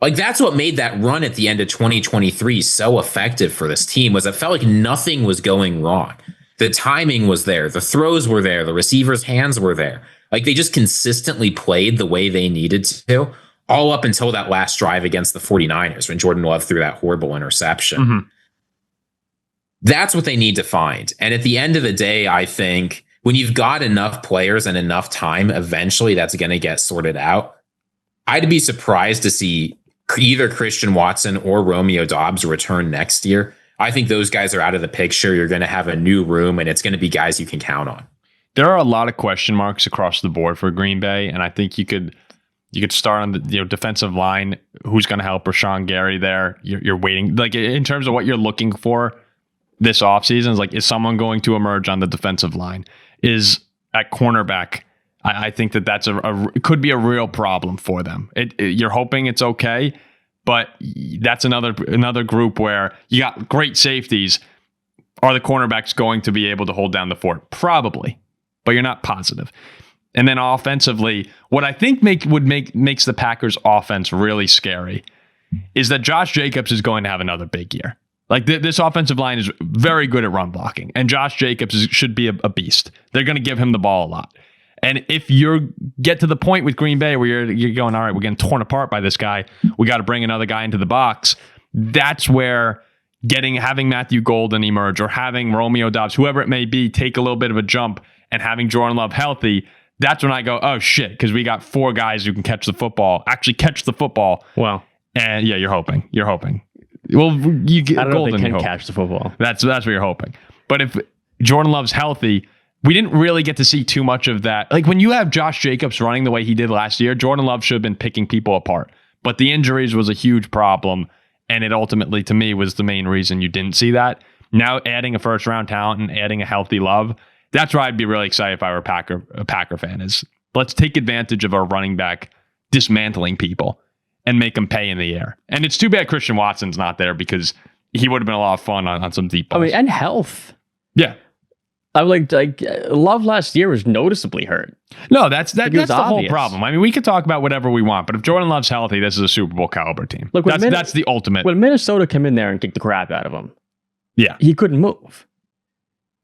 C: that's what made that run at the end of 2023 so effective for this team, was it felt like nothing was going wrong. The timing was there. The throws were there. The receivers' hands were there. Like, they just consistently played the way they needed to, all up until that last drive against the 49ers when Jordan Love threw that horrible interception. Mm-hmm. That's what they need to find. And at the end of the day, I think when you've got enough players and enough time, eventually that's going to get sorted out. I'd be surprised to see either Christian Watson or Romeo Doubs return next year. I think those guys are out of the picture. You're going to have a new room, and it's going to be guys you can count on.
A: There are a lot of question marks across the board for Green Bay, and I think you could start on the defensive line. Who's going to help Rashawn Gary there? You're waiting, like, in terms of what you're looking for this offseason, is someone going to emerge on the defensive line? Is at cornerback, I think that's it could be a real problem for them. You're hoping it's okay, but that's another group where you got great safeties. Are the cornerbacks going to be able to hold down the fort? Probably, but you're not positive. And then offensively, what I think makes the Packers offense really scary is that Josh Jacobs is going to have another big year. Like, this offensive line is very good at run blocking, and Josh Jacobs should be a beast. They're going to give him the ball a lot. And if you get to the point with Green Bay where you're going, all right, we're getting torn apart by this guy, we got to bring another guy into the box. That's where having Matthew Golden emerge, or having Romeo Doubs, whoever it may be, take a little bit of a jump, and having Jordan Love healthy, that's when I go, oh shit, because we got 4 guys who can actually catch the football.
B: Well,
A: and yeah, you're hoping. Well, you get
B: I don't
A: Golden,
B: know if they can catch the football.
A: That's what you're hoping. But if Jordan Love's healthy, we didn't really get to see too much of that. Like, when you have Josh Jacobs running the way he did last year, Jordan Love should have been picking people apart. But the injuries was a huge problem, and it ultimately, to me, was the main reason you didn't see that. Now, adding a first-round talent and adding a healthy Love, that's where I'd be really excited if I were a Packer fan, is let's take advantage of our running back dismantling people and make them pay in the air. And it's too bad Christian Watson's not there, because he would have been a lot of fun on some deep balls.
B: I mean, and health.
A: Yeah.
B: I like Love last year was noticeably hurt.
A: No, that's the whole problem. I mean, we could talk about whatever we want, but if Jordan Love's healthy, this is a Super Bowl caliber team. Look, that's the ultimate.
B: When Minnesota came in there and kicked the crap out of them,
A: Yeah.
B: He couldn't move.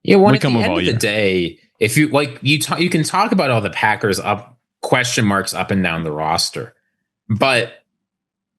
C: Yeah, well, at the end of the day, if you you can talk about all the Packers question marks up and down the roster. But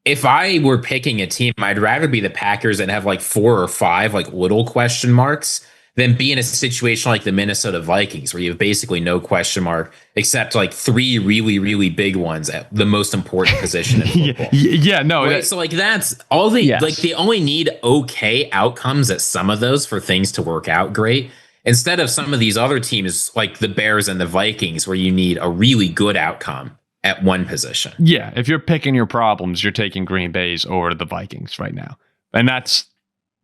C: if I were picking a team, I'd rather be the Packers and have like 4 or 5 like little question marks than be in a situation like the Minnesota Vikings, where you have basically no question mark except like 3 really, really big ones at the most important position in football.
A: Right?
C: So like that's all like they only need okay outcomes at some of those for things to work out great. Instead of some of these other teams like the Bears and the Vikings, where you need a really good outcome at one position.
A: Yeah, if you're picking your problems, you're taking Green Bay's over the Vikings right now. And that's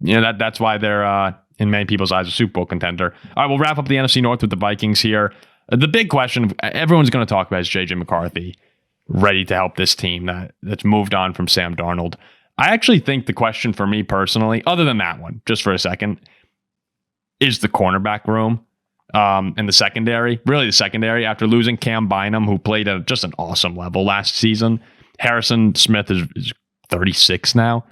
A: that's why they're in many people's eyes a Super Bowl contender. All right, we'll wrap up the NFC North with the Vikings here. The big question everyone's going to talk about is JJ McCarthy ready to help this team that's moved on from Sam Darnold. I actually think the question for me personally, other than that one, just for a second, is the cornerback room and the secondary. Really the secondary, after losing Cam Bynum, who played at just an awesome level last season. Harrison Smith is 36 now.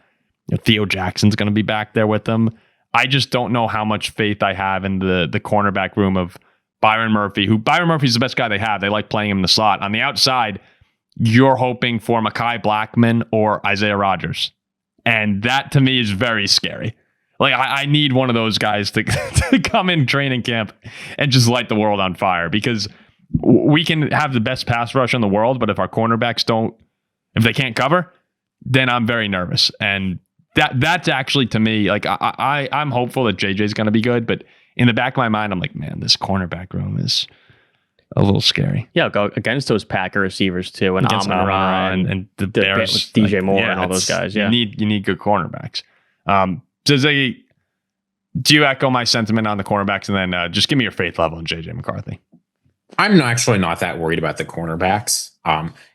A: Theo Jackson's going to be back there with them. I just don't know how much faith I have in the cornerback room of Byron Murphy, Byron Murphy's the best guy they have. They like playing him in the slot. On the outside, you're hoping for Mekhi Blackmon or Isaiah Rodgers. And that to me is very scary. Like I need one of those guys to come in training camp and just light the world on fire, because we can have the best pass rush in the world, but if our cornerbacks if they can't cover, then I'm very nervous. And that's actually, to me, like I'm hopeful that JJ's going to be good, but in the back of my mind, I'm like, man, this cornerback room is a little scary.
B: Yeah, go against those Packer receivers too, and Amon-Ra
A: and the Bears
B: with DJ Moore and all those guys. Yeah,
A: you need good cornerbacks. So Ziggy, do you echo my sentiment on the cornerbacks, and then just give me your faith level in JJ McCarthy?
C: I'm actually not that worried about the cornerbacks.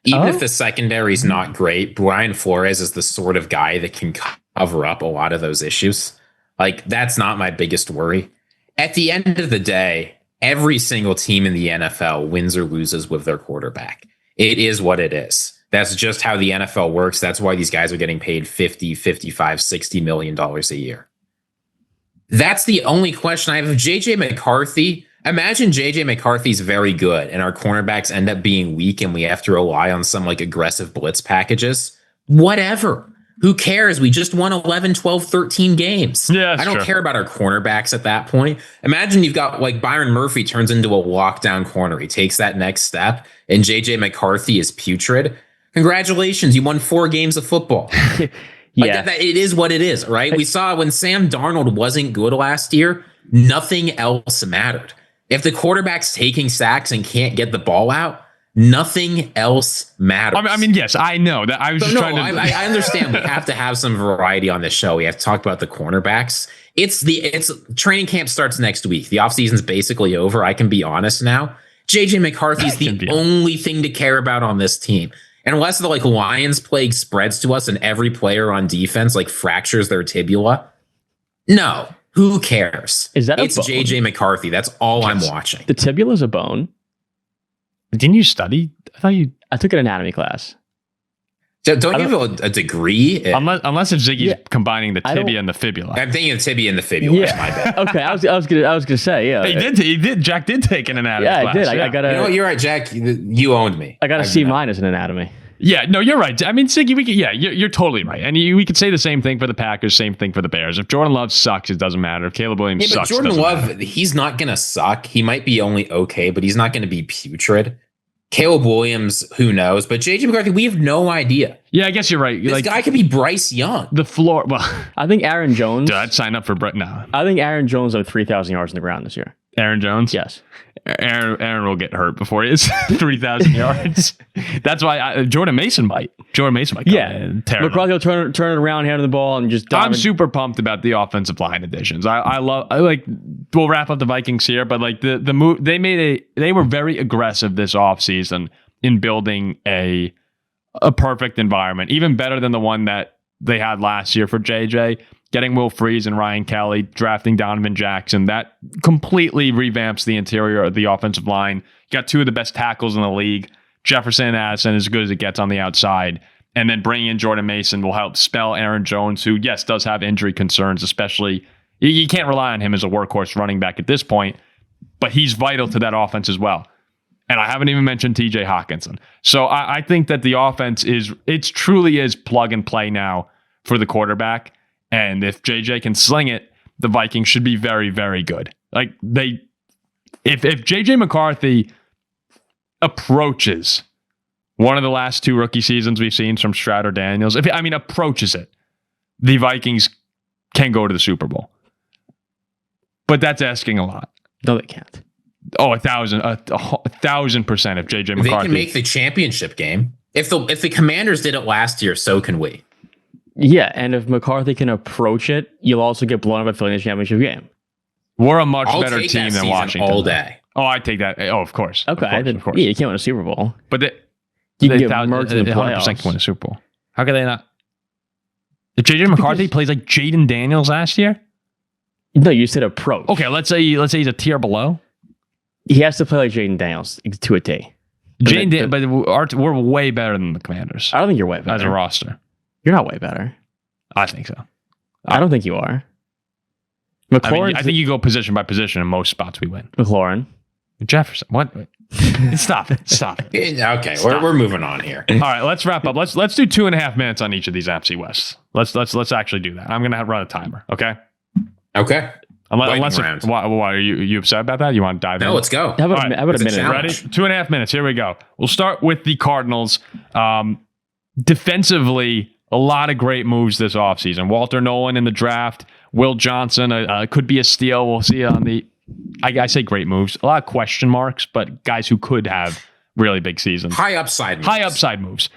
C: Even if the secondary is not great, Brian Flores is the sort of guy that can cover up a lot of those issues. Like, that's not my biggest worry. At the end of the day, every single team in the NFL wins or loses with their quarterback. It is what it is. That's just how the NFL works. That's why these guys are getting paid 50, 55, 60 million dollars a year. That's the only question I have of JJ McCarthy. Imagine JJ McCarthy's very good and our cornerbacks end up being weak and we have to rely on some like aggressive blitz packages. Whatever. Who cares? We just won 11, 12, 13 games.
A: Yeah,
C: I don't care about our cornerbacks at that point. Imagine you've got like Byron Murphy turns into a lockdown corner. He takes that next step and JJ McCarthy is putrid. Congratulations. You won 4 games of football. That it is what it is, right? We saw when Sam Darnold wasn't good last year, nothing else mattered. If the quarterback's taking sacks and can't get the ball out, nothing else matters.
A: I mean, yes, I know that. I was just trying to.
C: I understand. We have to have some variety on this show. We have to talk about the cornerbacks. It's training camp starts next week. The offseason's basically over. I can be honest now. JJ McCarthy's the only thing to care about on this team. And unless the Lions plague spreads to us and every player on defense fractures their tibula, no. Who cares?
B: It's
C: JJ McCarthy. That's all I'm watching.
B: The tibula is a bone.
A: Didn't you study?
B: I took an anatomy class.
C: Don't give it a degree.
A: Unless it's Ziggy's combining the tibia and the fibula.
C: I'm thinking of tibia and the fibula. Yeah. My bad.
B: Okay, I was gonna say, yeah.
A: He did. Jack did take an anatomy class.
B: Yeah, I did. I got a.
C: You're right, Jack. You owned me.
B: I got a C- in anatomy.
A: Yeah, no, you're right. I mean, Ziggy, you're totally right. And we could say the same thing for the Packers, same thing for the Bears. If Jordan Love sucks, it doesn't matter. If Caleb Williams sucks,
C: Jordan Love, he's not going to suck. He might be only okay, but he's not going to be putrid. Caleb Williams, who knows? But JJ McCarthy, we have no idea.
A: Yeah, I guess you're right.
C: This guy could be Bryce Young.
A: The floor. Well,
B: I think Aaron Jones.
A: I'd sign up for Brett now.
B: I think Aaron Jones have 3,000 yards in the ground this year.
A: Aaron Jones?
B: Yes.
A: Aaron will get hurt before he has 3,000 yards. That's why Jordan Mason might. Come in,
B: McCarthy will turn it around, hand the ball, and just.
A: I'm super pumped about the offensive line additions. I like. We'll wrap up the Vikings here, but the move they were very aggressive this offseason in building a perfect environment, even better than the one that they had last year for JJ. Getting Will Freeze and Ryan Kelly, drafting Donovan Jackson, that completely revamps the interior of the offensive line. You got 2 of the best tackles in the league. Jefferson and Addison, as good as it gets on the outside. And then bringing in Jordan Mason will help spell Aaron Jones, who, yes, does have injury concerns, especially You can't rely on him as a workhorse running back at this point, but he's vital to that offense as well. And I haven't even mentioned TJ Hawkinson. So I think that the offense truly is plug and play now for the quarterback. And if JJ can sling it, the Vikings should be very, very good. Like if JJ McCarthy approaches one of the last 2 rookie seasons we've seen from Stroud or Daniels, approaches it, the Vikings can go to the Super Bowl. But that's asking a lot.
B: No, they can't.
A: Oh, 1,000% if JJ McCarthy.
C: They can make the championship game. If the Commanders did it last year, so can we.
B: Yeah, and if McCarthy can approach it, you'll also get blown up at filling the championship game.
A: We're a much better team than Washington.
C: All day.
A: Oh, I take that. Oh, of course.
B: Okay,
A: of course.
B: Yeah, you can't win a Super Bowl.
A: But
B: you can get merged in the
A: 100%
B: playoffs.
A: can win a Super Bowl. How could they not? If JJ McCarthy plays like Jayden Daniels last year?
B: No, you said approach.
A: Okay, let's say he's a tier below.
B: He has to play like Jayden Daniels to a T.
A: But we're way better than the Commanders.
B: I don't think you're way better.
A: As a roster.
B: You're not way better.
A: I think so.
B: I don't think you are.
A: I think you go position by position in most spots we win.
B: McLaurin.
A: Jefferson. What? Stop it.
C: Okay, we're moving on here.
A: All right, let's wrap up. Let's do 2.5 minutes on each of these NFC Wests. Let's actually do that. I'm gonna run a timer. Okay.
C: Okay.
A: Unless why are you upset about that? You want to dive in?
C: No, let's go.
B: How about a minute?
A: Ready? 2.5 minutes. Here we go. We'll start with the Cardinals. Defensively, a lot of great moves this offseason. Walter Nolan in the draft. Will Johnson could be a steal. We'll see on the. I say great moves. A lot of question marks, but guys who could have really big seasons.
C: High upside moves.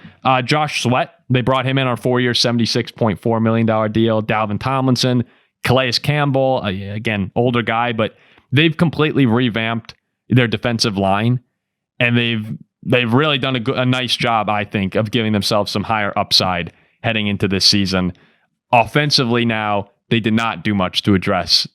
A: Josh Sweat. They brought him in on a 4-year, $76.4 million deal. Dalvin Tomlinson. Calais Campbell, again, older guy, but they've completely revamped their defensive line, and they've really done a nice job, I think, of giving themselves some higher upside heading into this season. Offensively now, they did not do much to address.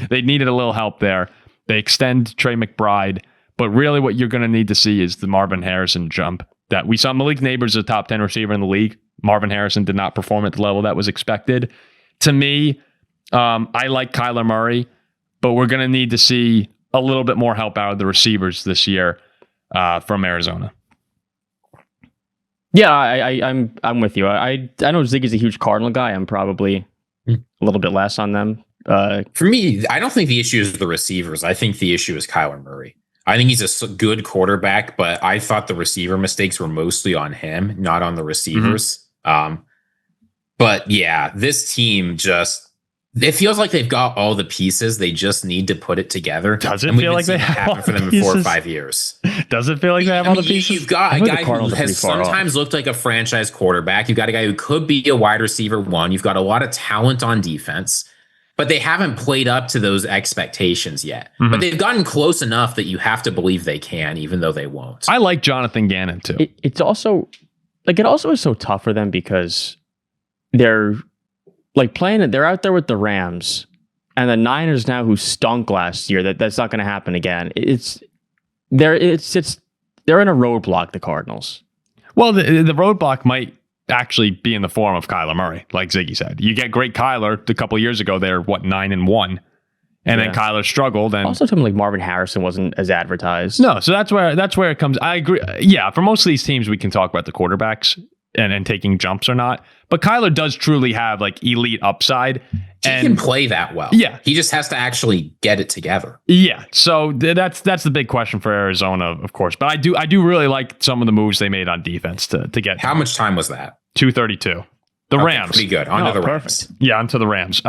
A: They needed a little help there. They extend Trey McBride, but really what you're going to need to see is the Marvin Harrison jump that we saw. Malik Neighbors is a top 10 receiver in the league. Marvin Harrison did not perform at the level that was expected. To me, I like Kyler Murray, but we're going to need to see a little bit more help out of the receivers this year from Arizona.
B: Yeah, I'm with you. I know Ziggy's a huge Cardinal guy. I'm probably a little bit less on them.
C: For me, I don't think the issue is the receivers. I think the issue is Kyler Murray. I think he's a good quarterback, but I thought the receiver mistakes were mostly on him, not on the receivers. But yeah, this team it feels like they've got all the pieces. They just need to put it together.
A: Does it feel like they have all
C: for them
A: the
C: in 4 or
A: pieces?
C: 5 years?
A: Does it feel like they have all the pieces?
C: You've got a guy who has sometimes looked like a franchise quarterback. You've got a guy who could be a wide receiver 1. You've got a lot of talent on defense, but they haven't played up to those expectations yet. But they've gotten close enough that you have to believe they can, even though they won't.
A: I like Jonathan Gannon too.
B: It also is so tough for them because they're they're out there with the Rams and the Niners now, who stunk last year. That's not going to happen again. They're in a roadblock, the Cardinals.
A: Well, the roadblock might actually be in the form of Kyler Murray, like Ziggy said. You get great Kyler. A couple of years ago, they're 9-1, and then Kyler struggled. And
B: also, something like Marvin Harrison wasn't as advertised.
A: No, so that's where it comes. I agree. Yeah, for most of these teams, we can talk about the quarterbacks and taking jumps or not. But Kyler does truly have elite upside.
C: He can play that well.
A: Yeah.
C: He just has to actually get it together.
A: Yeah. So that's the big question for Arizona, of course. But I do really like some of the moves they made on defense to get.
C: How much time was that?
A: 2:32. The Rams.
C: Pretty good. On to the Rams.
B: Perfect.
A: Yeah, onto the Rams.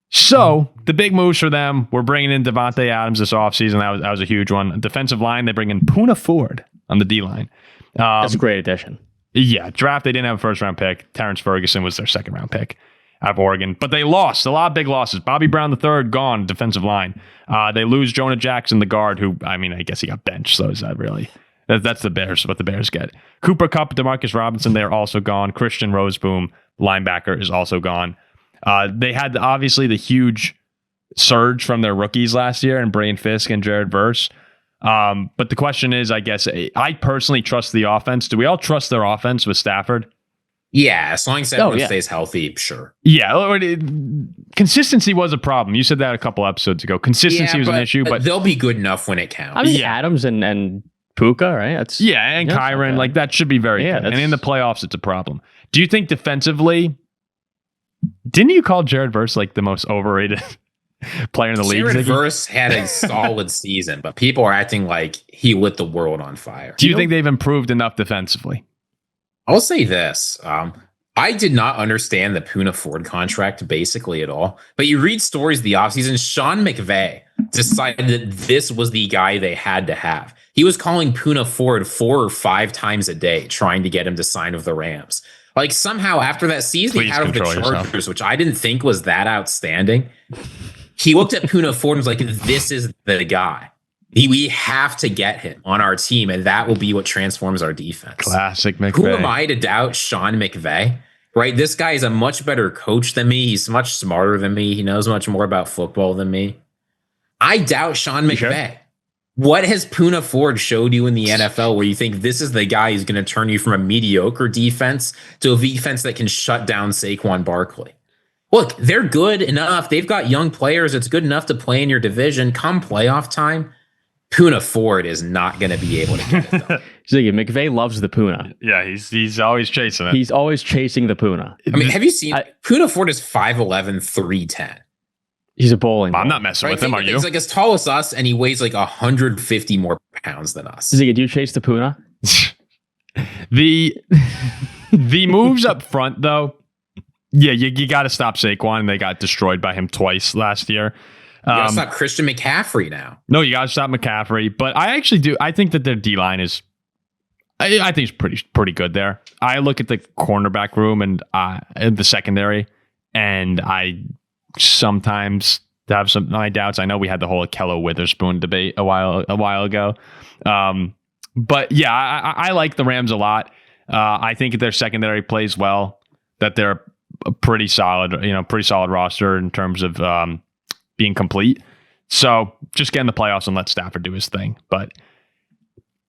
A: So the big moves for them, we're bringing in Devontae Adams this offseason. That was a huge one. Defensive line, they bring in Poona Ford on the D-line.
B: That's a great addition.
A: Yeah, draft, they didn't have a first-round pick. Terrence Ferguson was their second-round pick out of Oregon. But they lost. A lot of big losses. Bobby Brown III gone, defensive line. They lose Jonah Jackson, the guard, who, I guess he got benched. So is that really... That's the Bears, what the Bears get. Cooper Kupp, Demarcus Robinson, they're also gone. Christian Roseboom, linebacker, is also gone. They had, obviously, the huge surge from their rookies last year in Brain Fisk and Jared Verse. But the question is, I guess, I personally trust the offense. Do we all trust their offense with Stafford?
C: Yeah, as long as everyone stays healthy, sure.
A: Yeah, consistency was a problem. You said that a couple episodes ago. Consistency was an issue, but
C: they'll be good enough when it counts.
B: I mean, Adams and Puka, right?
A: And Kyron, like that should be very good. And in the playoffs, it's a problem. Do you think defensively? Didn't you call Jared Verse like the most overrated player in the league?
C: Jared Verse had a solid season, but people are acting like he lit the world on fire.
A: Do you think they've improved enough defensively?
C: I'll say this. I did not understand the Poona Ford contract basically at all. But you read stories the offseason, Sean McVay decided that this was the guy they had to have. He was calling Poona Ford 4 or 5 times a day, trying to get him to sign with the Rams. Like somehow after that season, he had with the Chargers, which I didn't think was that outstanding. He looked at Poona Ford and was like, this is the guy. We have to get him on our team, and that will be what transforms our defense.
A: Classic McVay.
C: Who am I to doubt Sean McVay? Right? This guy is a much better coach than me. He's much smarter than me. He knows much more about football than me. I doubt Sean McVay. Sure? What has Poona Ford showed you in the NFL where you think this is the guy who's going to turn you from a mediocre defense to a defense that can shut down Saquon Barkley? Look, they're good enough. They've got young players. It's good enough to play in your division. Come playoff time, Poona Ford is not going to be able to get it done.
B: Ziggy, McVay loves the Poona.
A: Yeah, he's always chasing it.
B: He's always chasing the Poona.
C: I mean, have you seen Poona Ford is 5'11", 310.
B: He's a bowling ball.
A: I'm not messing with him, are you?
C: He's like as tall as us, and he weighs like 150 more pounds than us.
B: Ziggy, do you chase the Poona?
A: The moves up front, though, yeah, you got to stop Saquon, and they got destroyed by him twice last year.
C: You gotta stop Christian McCaffrey now.
A: No, you gotta stop McCaffrey. But I actually do. I think that their D-line is, I think it's pretty good there. I look at the cornerback room and the secondary, and I sometimes have some my doubts. I know we had the whole Akello Witherspoon debate a while ago. But yeah, I like the Rams a lot. I think their secondary plays well. That they're a pretty solid roster in terms of being complete. So just get in the playoffs and let Stafford do his thing. But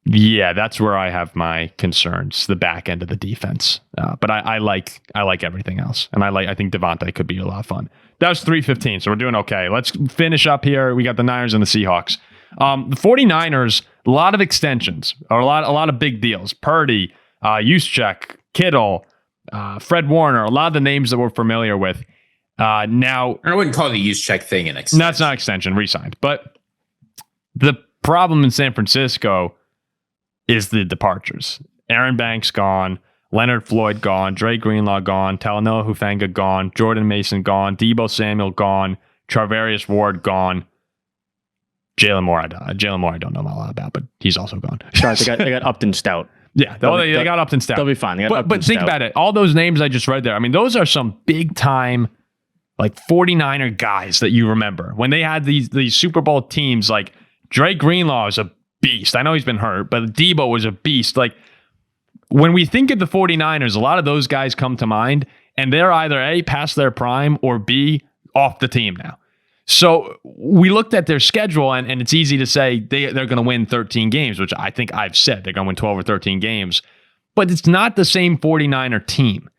A: yeah, that's where I have my concerns, the back end of the defense. But I like everything else. And I think Devontae could be a lot of fun. That was 3:15, so we're doing okay. Let's finish up here. We got the Niners and the Seahawks. The 49ers, a lot of extensions, or a lot of big deals. Purdy, Juszczyk, Kittle, Fred Warner, a lot of the names that we're familiar with. Now,
C: I wouldn't call the Juszczyk thing an extension.
A: That's not extension, re-signed. But the problem in San Francisco is the departures. Aaron Banks gone, Leonard Floyd gone, Dre Greenlaw gone, Talanoa Hufanga gone, Jordan Mason gone, Deebo Samuel gone, Charvarius Ward gone. Jalen Moore, I don't know a lot about, but he's also gone.
B: Sorry, they got Upton Stout.
A: Yeah, they got Upton Stout.
B: They'll be fine.
A: But think about it. All those names I just read there, I mean, those are some big time, like 49er guys that you remember. When they had these Super Bowl teams, like Dre Greenlaw is a beast. I know he's been hurt, but Deebo was a beast. Like, when we think of the 49ers, a lot of those guys come to mind, and they're either A, past their prime, or B, off the team now. So we looked at their schedule, and it's easy to say they're going to win 13 games, which I think I've said. They're going to win 12 or 13 games. But it's not the same 49er team.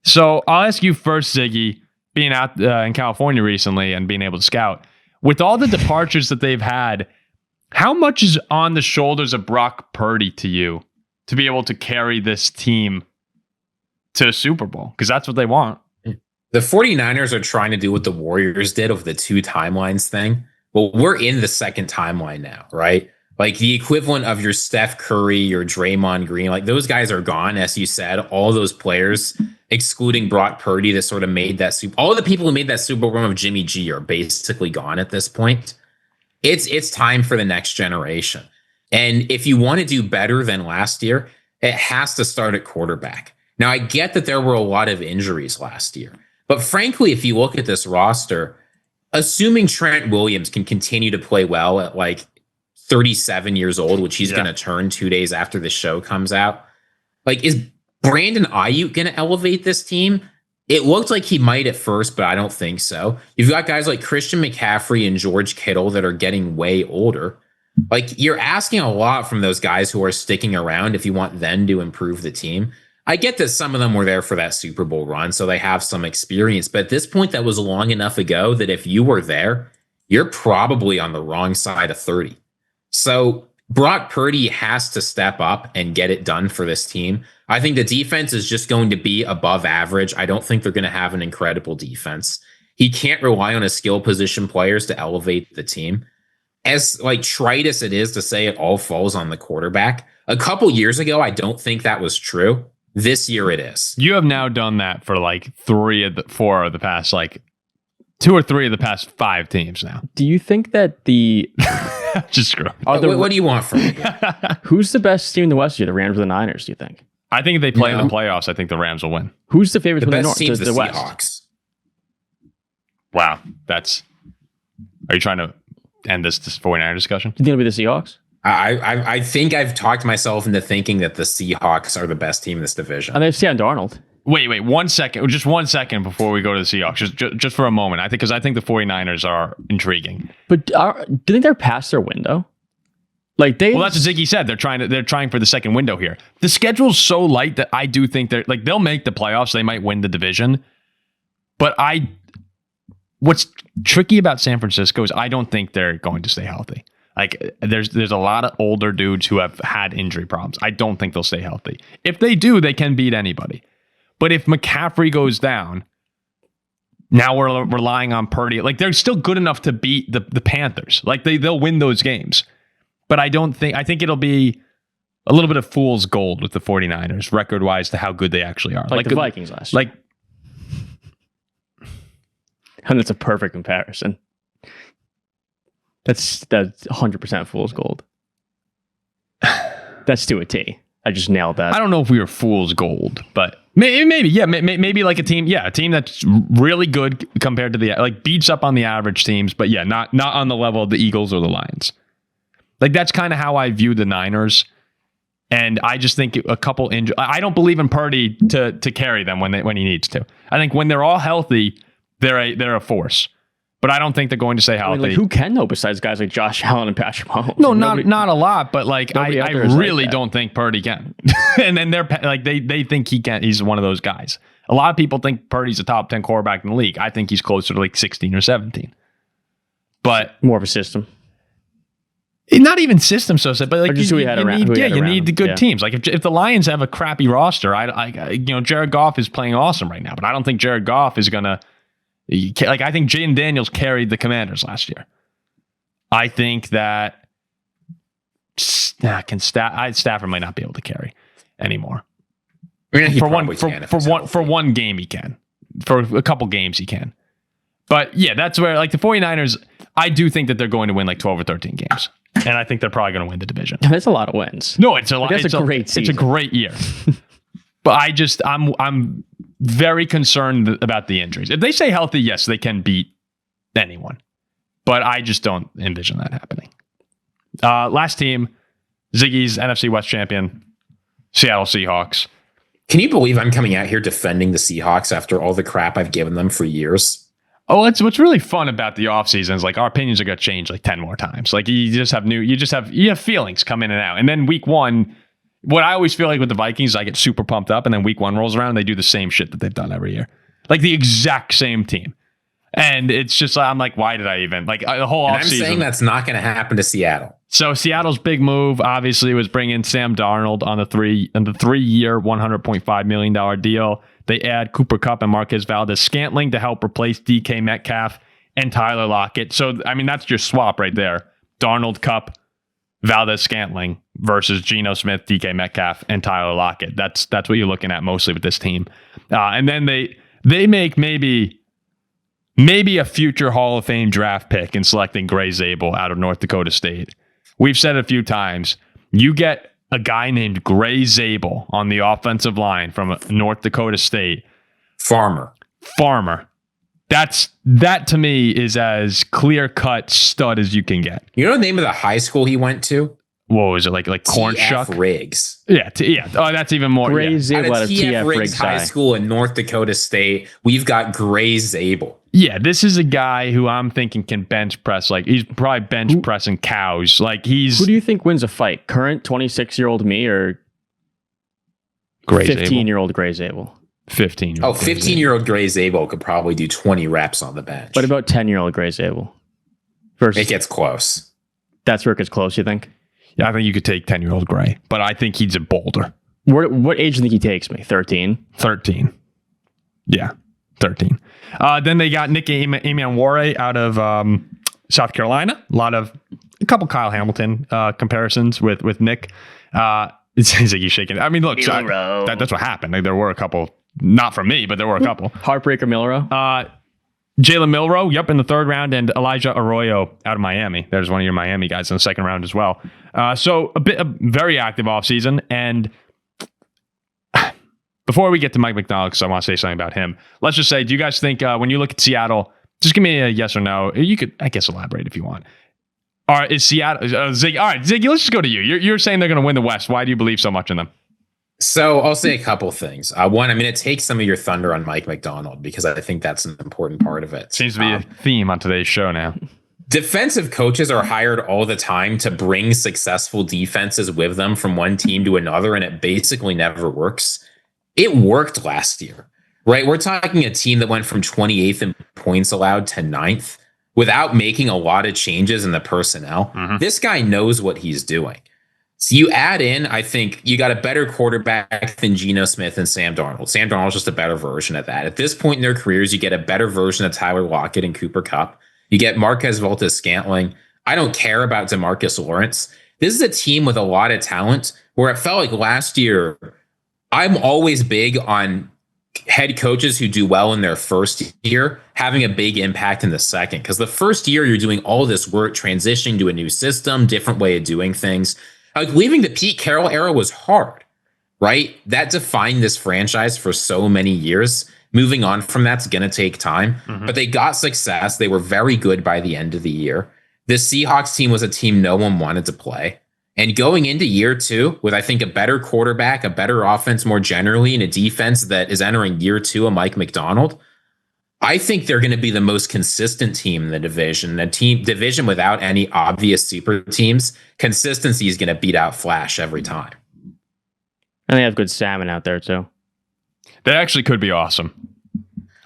A: So I'll ask you first, Ziggy, being out in California recently and being able to scout. With all the departures that they've had, how much is on the shoulders of Brock Purdy to you to be able to carry this team to a Super Bowl? Because that's what they want.
C: The 49ers are trying to do what the Warriors did of the 2 timelines thing. Well, we're in the second timeline now, right? Like the equivalent of your Steph Curry, your Draymond Green, like those guys are gone, as you said. All those players, excluding Brock Purdy, that sort of made that all of the people who made that Super Bowl run of Jimmy G are basically gone at this point. It's time for the next generation. And if you want to do better than last year, it has to start at quarterback. Now, I get that there were a lot of injuries last year. But frankly, if you look at this roster, assuming Trent Williams can continue to play well at like 37 years old, which he's going to turn 2 days after the show comes out, like, is Brandon Ayuk going to elevate this team? It looked like he might at first, but I don't think so. You've got guys like Christian McCaffrey and George Kittle that are getting way older. Like, you're asking a lot from those guys who are sticking around if you want them to improve the team. I get that some of them were there for that Super Bowl run, so they have some experience. But at this point, that was long enough ago that if you were there, you're probably on the wrong side of 30. So Brock Purdy has to step up and get it done for this team. I think the defense is just going to be above average. I don't think they're going to have an incredible defense. He can't rely on his skill position players to elevate the team. As like trite as it is to say it all falls on the quarterback, a couple years ago, I don't think that was true. This year it is.
A: You have now done that for like 2 or 3 of the past 5 teams now.
B: Do you think that the
A: just screw?
C: What do you want from me?
B: Who's the best team in the West here? The Rams or the Niners? Do you think?
A: I think if they play in the playoffs, I think the Rams will win.
B: Who's the favorite from the
C: best
B: North?
C: team's
B: The West.
C: Seahawks.
A: Wow, are you trying to end this 49er discussion?
B: Do you think it'll be the Seahawks?
C: I think I've talked myself into thinking that the Seahawks are the best team in this division.
B: And they've Sam Darnold.
A: Wait, 1 second. Just 1 second before we go to the Seahawks. Just for a moment. I think the 49ers are intriguing.
B: But do you think they're past their window? Like
A: well, that's what Ziggy said. They're trying for the second window here. The schedule's so light that I do think they'll make the playoffs. They might win the division. But what's tricky about San Francisco is I don't think they're going to stay healthy. Like there's a lot of older dudes who have had injury problems. I don't think they'll stay healthy. If they do, they can beat anybody. But if McCaffrey goes down, now we're relying on Purdy. Like they're still good enough to beat the Panthers. Like they'll win those games. But I think it'll be a little bit of fool's gold with the 49ers record-wise to how good they actually are.
B: Like the Vikings last year. And it's a perfect comparison. That's 100% fool's gold. That's to a T. I just nailed that.
A: I don't know if we were fool's gold, but maybe like a team that's really good compared to beats up on the average teams, but yeah, not on the level of the Eagles or the Lions. Like that's kind of how I view the Niners, and I just think a couple injuries. I don't believe in Purdy to carry them when he needs to. I think when they're all healthy, they're a force. But I don't think they're going to stay healthy.
B: I mean, who can though besides guys like Josh Allen and Patrick Mahomes?
A: No, not a lot. But I really don't think Purdy can. And then they think he can. He's one of those guys. A lot of people think Purdy's a top 10 quarterback in the league. I think he's closer to like 16 or 17. But
B: more of a system.
A: Not even system, but
B: you
A: need the good teams. Like if the Lions have a crappy roster, Jared Goff is playing awesome right now, but I don't think Jared Goff is gonna. I think Jayden Daniels carried the Commanders last year. I think that Stafford might not be able to carry anymore. For one game he can. For a couple games he can. But yeah, that's where like the 49ers, I do think that they're going to win like 12 or 13 games. And I think they're probably going to win the division.
B: That's a lot of wins.
A: No, it's a lot.
B: That's a great season.
A: It's a great year. But I'm very concerned about the injuries. If they stay healthy, yes, they can beat anyone. But I just don't envision that happening. Last team, Ziggy's NFC West champion, Seattle Seahawks.
C: Can you believe I'm coming out here defending the Seahawks after all the crap I've given them for years?
A: Oh, what's really fun about the offseason is like our opinions are going to change like 10 more times. Like you have feelings come in and out. And then week one, what I always feel like with the Vikings, I get super pumped up, and then week one rolls around and they do the same shit that they've done every year. Like the exact same team. And it's just, I'm like, why did I even like the whole offseason? I'm
C: saying that's not going to happen to Seattle.
A: So Seattle's big move obviously was bringing Sam Darnold on the 3-year, $100.5 million deal. They add Cooper Kupp and Marquez Valdes-Scantling to help replace DK Metcalf and Tyler Lockett. So, I mean, that's your swap right there. Darnold, Kupp, Valdes-Scantling versus Geno Smith, DK Metcalf, and Tyler Lockett. That's what you're looking at mostly with this team. And then they make maybe a future Hall of Fame draft pick in selecting Gray Zabel out of North Dakota State. We've said it a few times. You get a guy named Gray Zabel on the offensive line from North Dakota State.
C: Farmer.
A: That to me is as clear-cut stud as you can get.
C: You know the name of the high school he went to?
A: What was it, like Corn Shuck?
C: Riggs.
A: Yeah. Oh, that's even more.
B: Gray Zabel out of
C: TF Riggs High School in North Dakota State. We've got Gray Zabel.
A: Yeah, this is a guy who I'm thinking can bench press. Like he's probably bench pressing cows. Like
B: Who do you think wins a fight? Current 26-year-old me or
A: Gray
B: 15-year-old Gray Zabel.
A: 15-year-old.
C: 15-year-old Gray Zabel could probably do 20 reps on the bench.
B: But about 10-year-old Gray Zabel.
C: It gets close.
B: That's where it gets close, you think?
A: Yeah, I think you could take 10-year-old Gray, but I think he's a boulder.
B: What age do you think he takes me? 13?
A: 13. Yeah, 13. Then they got Nick Amianware out of South Carolina. A couple Kyle Hamilton comparisons with Nick. Ziggy shaking. I mean, look, that's what happened. Like, there were a couple, not from me, but there were a couple.
B: Heartbreaker Milrow.
A: Jalen Milrow, in the third round, and Elijah Arroyo out of Miami. There's one of your Miami guys in the second round as well. So a very active offseason. And before we get to Mike Macdonald, because I want to say something about him, let's just say, do you guys think when you look at Seattle, just give me a yes or no. You could, I guess, elaborate if you want. All right, is Seattle Ziggy? All right, Ziggy, let's just go to you. You're saying they're going to win the West. Why do you believe so much in them?
C: So I'll say a couple things. One, I'm going to take some of your thunder on Mike Macdonald because I think that's an important part of it.
A: Seems to be a theme on today's show now.
C: Defensive coaches are hired all the time to bring successful defenses with them from one team to another, and it basically never works. It worked last year, right? We're talking a team that went from 28th in points allowed to 9th without making a lot of changes in the personnel. Mm-hmm. This guy knows what he's doing. So you add in, I think you got a better quarterback than Geno Smith and Sam Darnold. Sam Darnold's just a better version of that. At this point in their careers, you get a better version of Tyler Lockett and Cooper Kupp. You get Marquez Valdes-Scantling. I don't care about DeMarcus Lawrence. This is a team with a lot of talent where it felt like last year, I'm always big on head coaches who do well in their first year having a big impact in the second. Because the first year, you're doing all this work, transitioning to a new system, different way of doing things. Like leaving the Pete Carroll era was hard, right? That defined this franchise for so many years. Moving on from that's going to take time, but they got success. They were very good by the end of the year. The Seahawks team was a team no one wanted to play. And going into year two with, I think, a better quarterback, a better offense more generally, and a defense that is entering year two of Mike Macdonald, I think they're going to be the most consistent team in the division. A division without any obvious super teams. Consistency is going to beat out Flash every time.
B: And they have good salmon out there too.
A: They actually could be awesome.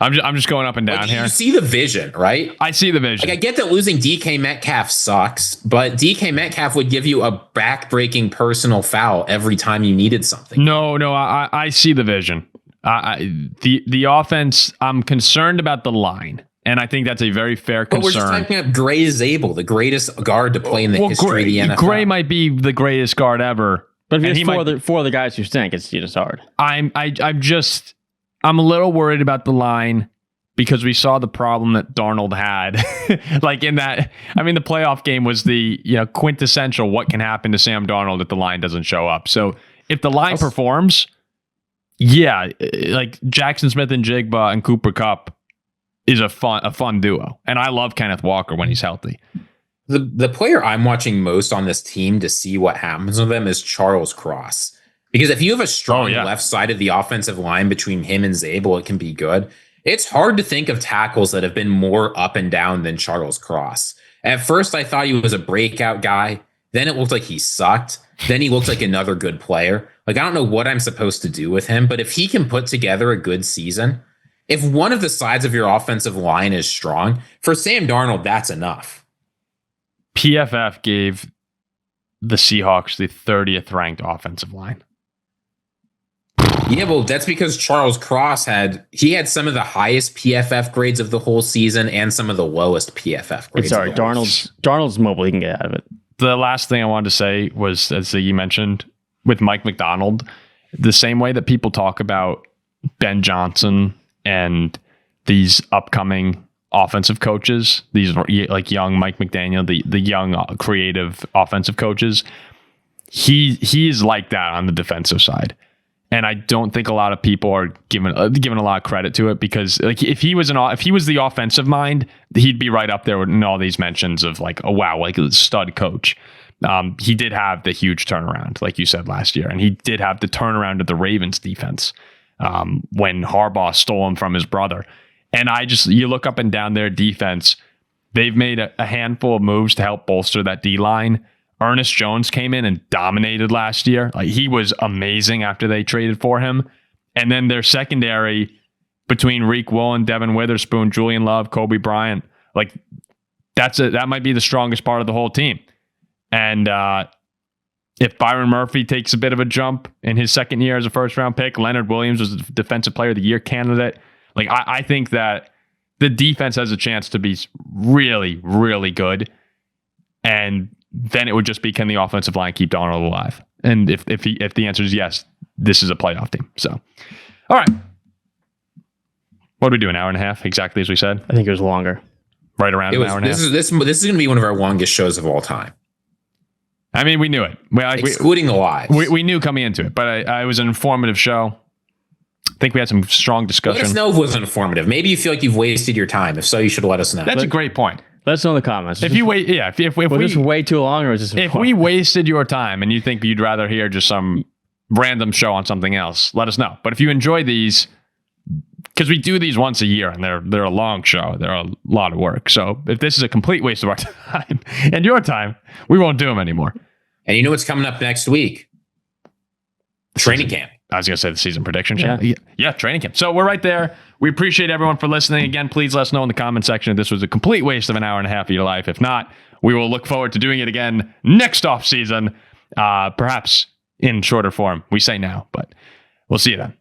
A: I'm just going up and down here.
C: You see the vision, right?
A: I see the vision.
C: Like, I get that losing DK Metcalf sucks, but DK Metcalf would give you a back-breaking personal foul every time you needed something.
A: No, I see the vision. The offense, I'm concerned about the line, and I think that's a very fair concern.
C: But we're just talking about Gray Zabel, the greatest guard to play in the history of the NFL.
A: Gray might be the greatest guard ever.
B: But if you have four of the guys who stink, it's just hard.
A: I'm a little worried about the line because we saw the problem that Darnold had. Like in that, I mean, the playoff game was the quintessential what can happen to Sam Darnold if the line doesn't show up. So if the line performs, yeah, like Jackson Smith and Jigba and Cooper Kupp is a fun duo. And I love Kenneth Walker when he's healthy.
C: The player I'm watching most on this team to see what happens with them is Charles Cross. Because if you have a strong left side of the offensive line between him and Zabel, it can be good. It's hard to think of tackles that have been more up and down than Charles Cross. At first, I thought he was a breakout guy. Then it looked like he sucked. Then he looked like another good player. Like, I don't know what I'm supposed to do with him, but if he can put together a good season, if one of the sides of your offensive line is strong, for Sam Darnold, that's enough.
A: PFF gave the Seahawks the 30th ranked offensive line.
C: Yeah, well, that's because Charles Cross had some of the highest PFF grades of the whole season and some of the lowest PFF grades.
B: Sorry, Darnold's mobile. He can get out of it.
A: The last thing I wanted to say was, as you mentioned, with Mike Macdonald, the same way that people talk about Ben Johnson and these upcoming offensive coaches, these like young Mike McDaniel, the young creative offensive coaches, he is like that on the defensive side. And I don't think a lot of people are giving a lot of credit to it because, like, if he was the offensive mind, he'd be right up there with all these mentions of like, oh wow, like a stud coach. He did have the huge turnaround, like you said last year, and he did have the turnaround of the Ravens defense when Harbaugh stole him from his brother. And you look up and down their defense, they've made a handful of moves to help bolster that D line. Ernest Jones came in and dominated last year. Like, he was amazing after they traded for him. And then their secondary between Reek Woolen, Devin Witherspoon, Julian Love, Kobe Bryant, like that might be the strongest part of the whole team. And if Byron Murphy takes a bit of a jump in his second year as a first-round pick, Leonard Williams was the Defensive Player of the Year candidate. Like, I think that the defense has a chance to be really, really good. And then it would just be, can the offensive line keep Darnold alive? And if the answer is yes, this is a playoff team. So, all right. What did we do? An hour and a half, exactly as we said?
B: I think it was longer.
A: Right around an hour and a half.
C: This is going to be one of our longest shows of all time.
A: I mean, we knew it.
C: Excluding the lives.
A: We knew coming into it, but it was an informative show. I think we had some strong discussion.
C: Let us know if it was informative. Maybe you feel like you've wasted your time. If so, you should let us know.
A: That's a great point.
B: Let us know in the comments.
A: If you wait, yeah. If
B: was this way too long, or is this?
A: If we wasted your time and you think you'd rather hear just some random show on something else, let us know. But if you enjoy these, because we do these once a year and they're a long show, they're a lot of work. So if this is a complete waste of our time and your time, we won't do them anymore.
C: And you know what's coming up next week? Training camp.
A: I was going to say the season prediction show. Yeah, training camp. So we're right there. We appreciate everyone for listening. Again, please let us know in the comment section if this was a complete waste of an hour and a half of your life. If not, we will look forward to doing it again next off season, perhaps in shorter form. We say now, but we'll see you then.